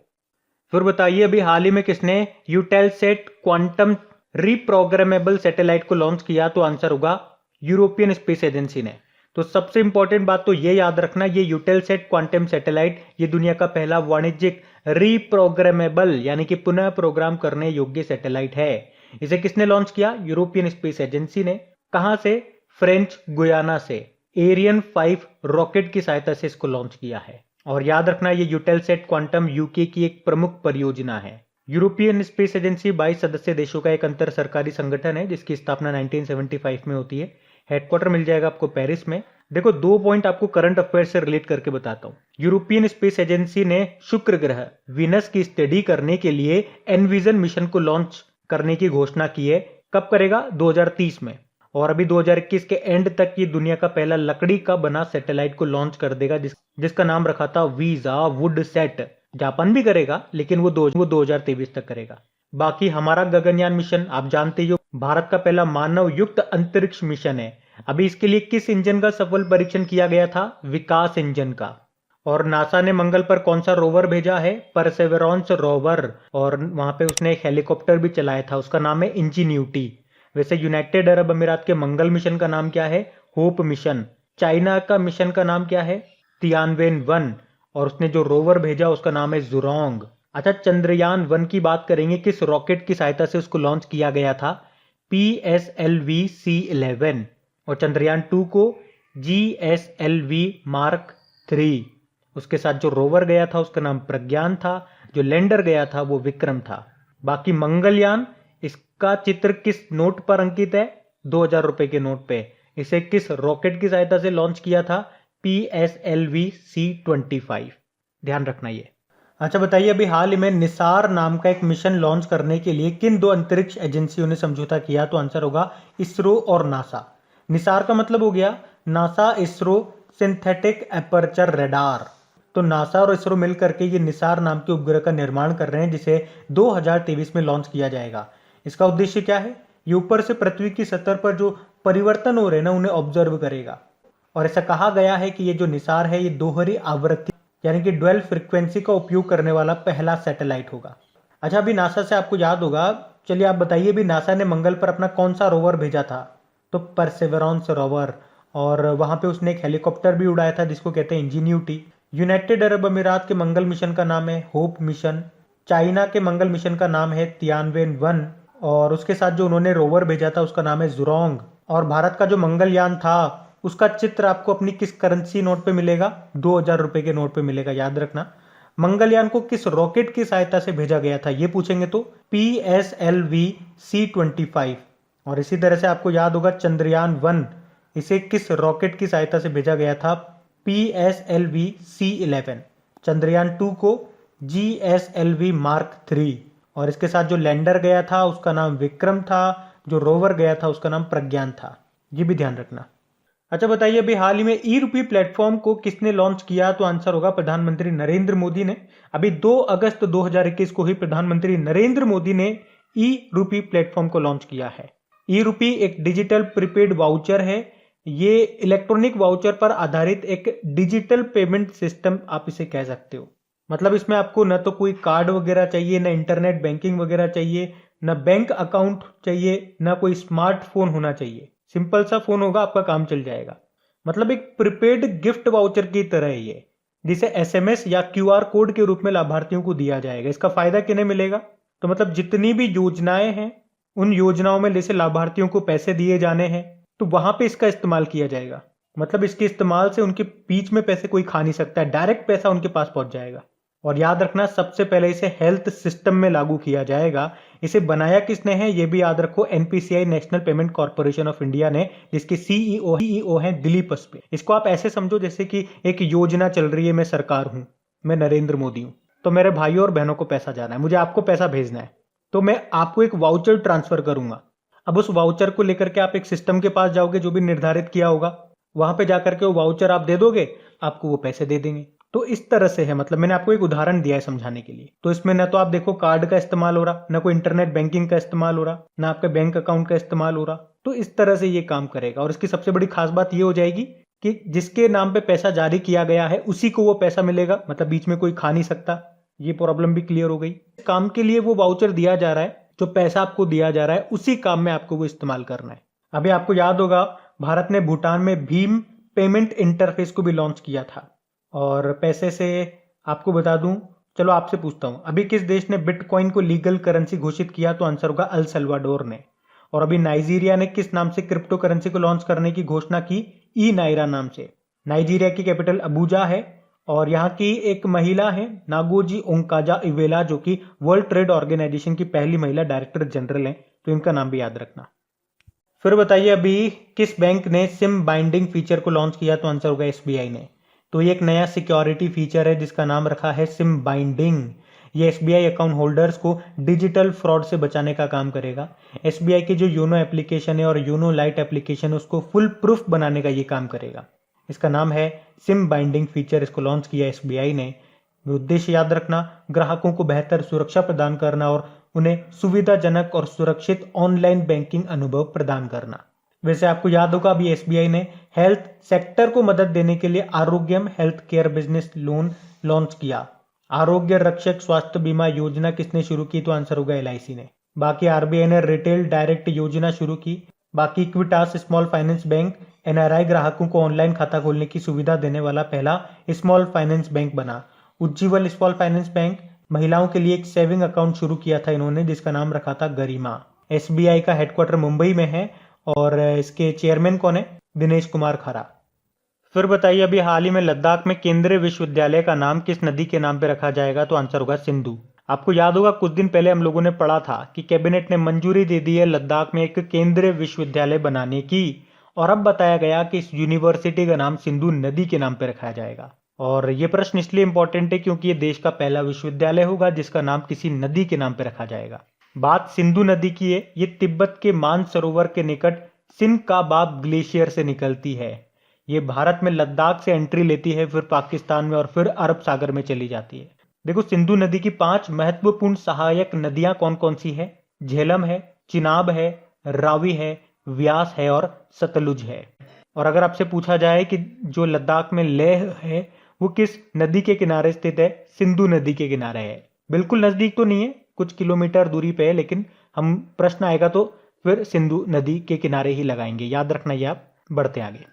फिर बताइए, अभी हाल ही में किसने यूटेलसेट क्वांटम रीप्रोग्रामेबल सैटेलाइट को लॉन्च किया? तो आंसर होगा यूरोपियन स्पेस एजेंसी ने। तो सबसे इंपॉर्टेंट बात तो ये याद रखना, ये यूटेलसेट क्वांटम सैटेलाइट ये दुनिया का पहला वाणिज्यिक रीप्रोग्रामेबल यानी कि पुनः प्रोग्राम करने योग्य सैटेलाइट है। इसे किसने लॉन्च किया? यूरोपियन स्पेस एजेंसी ने। कहां से? फ्रेंच गुयाना से। एरियन 5 रॉकेट की सहायता से इसको लॉन्च किया है। और याद रखना, ये यूटेलसेट क्वांटम यूके की एक प्रमुख परियोजना है। यूरोपियन स्पेस एजेंसी 22 सदस्य देशों का एक अंतर सरकारी संगठन है, जिसकी स्थापना 1975 में होती है। हेडक्वार्टर मिल जाएगा आपको पेरिस में। देखो, 2 पॉइंट आपको करंट अफेयर से रिलेट करके बताता हूं। यूरोपियन स्पेस एजेंसी ने शुक्र ग्रह वीनस की स्टडी करने के लिए एनविजन मिशन को लॉन्च करने की घोषणा की है। कब करेगा? 2030 में। और अभी 2021 के एंड तक ये दुनिया का पहला लकड़ी का बना सैटेलाइट को लॉन्च कर देगा, जिसका नाम रखा था वीजा वुड सेट। जापान भी करेगा, लेकिन वो 2023 तक करेगा। बाकी हमारा गगनयान मिशन आप जानते हो, भारत का पहला मानव युक्त अंतरिक्ष मिशन है। अभी इसके लिए किस इंजन का सफल परीक्षण किया गया था? विकास इंजन का। और नासा ने मंगल पर कौन सा रोवर भेजा है? Perseverance rover. और वहां पे उसने एक हेलीकॉप्टर भी चलाया था, उसका नाम है इंजीन्यूटी। वैसे यूनाइटेड अरब अमीरात के मंगल मिशन का नाम क्या है? Hope mission. चाइना का मिशन का नाम क्या है? तियानवेन 1। और उसने जो रोवर भेजा उसका नाम है जुरोंग। अच्छा, चंद्रयान 1 की बात करेंगे, किस रॉकेट की सहायता से उसको लॉन्च किया गया था? PSLV C11। और चंद्रयान 2 को GSLV मार्क 3। उसके साथ जो रोवर गया था उसका नाम प्रज्ञान था, जो लैंडर गया था वो विक्रम था। बाकी मंगलयान, इसका चित्र किस नोट पर अंकित है? 2000 रुपए के नोट पे। इसे किस रॉकेट की सहायता से लॉन्च किया था? PSLV C25। ध्यान रखना ये। अच्छा बताइए, अभी हाल ही में निसार नाम का एक मिशन लॉन्च करने के लिए किन 2 अंतरिक्ष एजेंसियों ने समझौता किया? तो आंसर होगा इसरो और नासा। निसार का मतलब हो गया NASA ISRO synthetic aperture radar. तो नासा और इसरो मिलकर के ये निसार नाम के उपग्रह का निर्माण कर रहे हैं, जिसे 2023 में लॉन्च किया जाएगा। इसका उद्देश्य क्या है? ये ऊपर से पृथ्वी की सतह पर जो परिवर्तन हो रहे हैं ना उन्हें ऑब्जर्व करेगा। और ऐसा कहा गया है कि ये जो निसार है ये दोहरी आवृत्ति यानी कि ड्वेल फ्रीक्वेंसी का उपयोग करने वाला पहला सैटेलाइट होगा। अच्छा, अभी नासा से आपको याद होगा, चलिए आप बताइए भी नासा ने मंगल पर अपना कौन सा रोवर भेजा था? तो परसेवरेंस रोवर। और वहां पे उसने एक हेलीकॉप्टर भी उड़ाया था जिसको कहते हैं इंजीन्यूटी। यूनाइटेड अरब अमीरात के मंगल मिशन का नाम है होप मिशन। चाइना के मंगल मिशन का नाम है तियानवेन 1 और उसके साथ जो उन्होंने रोवर भेजा था उसका नाम है जुरोंग। और भारत का जो मंगलयान था उसका चित्र आपको अपनी किस करेंसी नोट पे मिलेगा? 2000 रुपए के नोट पे मिलेगा, याद रखना। मंगलयान को किस रॉकेट की सहायता से भेजा गया था ये पूछेंगे तो PSLV C-25। और इसी तरह से आपको याद होगा चंद्रयान 1, इसे किस रॉकेट की सहायता से भेजा गया था? PSLV C-11। चंद्रयान 2 को GSLV Mark 3। और इसके साथ जो लैंडर गया था उसका नाम विक्रम था, जो रोवर गया था उसका नाम प्रज्ञान था, ये भी ध्यान रखना। अच्छा बताइए, अभी हाल ही में ई-रूपी प्लेटफॉर्म को किसने लॉन्च किया? तो आंसर होगा प्रधानमंत्री नरेंद्र मोदी ने। अभी 2 अगस्त 2021 को ही प्रधानमंत्री नरेंद्र मोदी ने ई-रूपी प्लेटफॉर्म को लॉन्च किया है। ई-रूपी एक डिजिटल प्रीपेड वाउचर है। ये इलेक्ट्रॉनिक वाउचर पर आधारित एक डिजिटल पेमेंट सिस्टम आप इसे कह सकते हो। मतलब इसमें आपको न तो कोई कार्ड वगैरह चाहिए, न इंटरनेट बैंकिंग वगैरह चाहिए, न बैंक अकाउंट चाहिए, न कोई स्मार्टफोन होना चाहिए। सिंपल सा फोन होगा, आपका काम चल जाएगा। मतलब एक प्रीपेड गिफ्ट वाउचर की तरह है ये, जिसे SMS या QR कोड के रूप में लाभार्थियों को दिया जाएगा। इसका फायदा किन्हें मिलेगा? तो मतलब जितनी भी योजनाएं हैं उन योजनाओं में जैसे लाभार्थियों को पैसे दिए जाने हैं तो वहां पे इसका इस्तेमाल किया जाएगा। मतलब इसके इस्तेमाल से उनके बीच में पैसे कोई खा नहीं सकता है, डायरेक्ट पैसा उनके पास पहुंच जाएगा। और याद रखना, सबसे पहले इसे हेल्थ सिस्टम में लागू किया जाएगा। इसे बनाया किसने है ये भी याद रखो, NPCI national payment corporation of India ने, जिसके CEO हैं दिलीप अस्पे। इसको आप ऐसे समझो जैसे कि एक योजना चल रही है, मैं सरकार हूं, मैं नरेंद्र मोदी हूं, तो मेरे भाइयों और बहनों को पैसा जाना है, मुझे आपको पैसा भेजना है, तो मैं आपको एक वाउचर ट्रांसफर करूंगा। अब उस वाउचर को लेकर के आप एक सिस्टम के पास जाओगे जो भी निर्धारित किया होगा, वहां पे जाकर के वो वाउचर आप दे दोगे, आपको वो पैसे दे देंगे। तो इस तरह से है, मतलब मैंने आपको एक उदाहरण दिया है समझाने के लिए। तो इसमें न तो आप देखो कार्ड का इस्तेमाल हो रहा, न कोई इंटरनेट बैंकिंग का इस्तेमाल हो रहा, न आपके बैंक अकाउंट का इस्तेमाल हो रहा। तो इस तरह से ये काम करेगा। और इसकी सबसे बड़ी खास बात ये हो जाएगी कि जिसके नाम पे पैसा जारी किया गया है उसी को वो पैसा मिलेगा, मतलब बीच में कोई खा नहीं सकता। ये प्रॉब्लम भी क्लियर हो गई। काम के लिए वो वाउचर दिया जा रहा है, जो पैसा आपको दिया जा रहा है उसी काम में आपको वो इस्तेमाल करना है। अभी आपको याद होगा भारत ने भूटान में भीम पेमेंट इंटरफेस को भी लॉन्च किया था। और पैसे से आपको बता दूं, चलो आपसे पूछता हूं, अभी किस देश ने बिटकॉइन को लीगल करेंसी घोषित किया? तो आंसर होगा अल सल्वाडोर ने। और अभी नाइजीरिया ने किस नाम से क्रिप्टो करेंसी को लॉन्च करने की घोषणा की? ई नायरा नाम से। नाइजीरिया की कैपिटल अबूजा है और यहाँ की एक महिला है नागोजी ओंकाजा इवेला, जो कि वर्ल्ड ट्रेड ऑर्गेनाइजेशन की पहली महिला डायरेक्टर जनरल है, तो इनका नाम भी याद रखना। फिर बताइए, अभी किस बैंक ने सिम बाइंडिंग फीचर को लॉन्च किया? तो आंसर होगा SBI ने। तो ये एक नया सिक्योरिटी फीचर है जिसका नाम रखा है सिम बाइंडिंग। ये SBI अकाउंट होल्डर्स को डिजिटल फ्रॉड से बचाने का काम करेगा। SBI की जो योनो एप्लीकेशन है और योनो लाइट एप्लीकेशन है उसको फुल प्रूफ बनाने का ये काम करेगा। इसका नाम है सिम बाइंडिंग फीचर, इसको लॉन्च किया SBI ने। उद्देश्य याद रखना, ग्राहकों को बेहतर सुरक्षा प्रदान करना और उन्हें सुविधाजनक और सुरक्षित ऑनलाइन बैंकिंग अनुभव प्रदान करना। वैसे आपको याद होगा अभी SBI ने हेल्थ सेक्टर को मदद देने के लिए Arogyam health care business loan launch किया। आरोग्य रक्षक स्वास्थ्य बीमा योजना किसने शुरू की? तो आंसर होगा LIC ने। बाकी RBI ने रिटेल डायरेक्ट योजना शुरू की। बाकी Equitas small finance bank NRI ग्राहकों को ऑनलाइन खाता खोलने की सुविधा देने वाला पहला स्मॉल फाइनेंस बैंक बना। उज्जीवन स्मॉल फाइनेंस बैंक महिलाओं के लिए एक सेविंग अकाउंट शुरू किया था इन्होंने, जिसका नाम रखा था गरिमा। SBI का हेडक्वार्टर मुंबई में है और इसके चेयरमैन कौन है? दिनेश कुमार खरा। फिर बताइए, अभी हाल ही में लद्दाख में केंद्रीय विश्वविद्यालय का नाम किस नदी के नाम पे रखा जाएगा? तो आंसर होगा सिंधु। आपको याद होगा कुछ दिन पहले हम लोगों ने पढ़ा था कि कैबिनेट ने मंजूरी दे दी है लद्दाख में एक केंद्रीय विश्वविद्यालय बनाने की, और अब बताया गया कि इस यूनिवर्सिटी का नाम सिंधु नदी के नाम पे रखा जाएगा। और ये प्रश्न इसलिए इंपॉर्टेंट है क्योंकि ये देश का पहला विश्वविद्यालय होगा जिसका नाम किसी नदी के नाम पे रखा जाएगा। बात सिंधु नदी की है, ये तिब्बत के मानसरोवर के निकट सिनकाबाब ग्लेशियर से निकलती है। ये भारत में लद्दाख से एंट्री लेती है, फिर पाकिस्तान में और फिर अरब सागर में चली जाती है। देखो, सिंधु नदी की 5 महत्वपूर्ण सहायक नदियां कौन कौन सी है? झेलम है, चिनाब है, रावी है, व्यास है और सतलुज है। और अगर आपसे पूछा जाए कि जो लद्दाख में लेह है वो किस नदी के किनारे स्थित है, सिंधु नदी के किनारे है। बिल्कुल नजदीक तो नहीं है, कुछ किलोमीटर दूरी पे है, लेकिन हम प्रश्न आएगा तो फिर सिंधु नदी के किनारे ही लगाएंगे, याद रखना ये आप। बढ़ते आगे।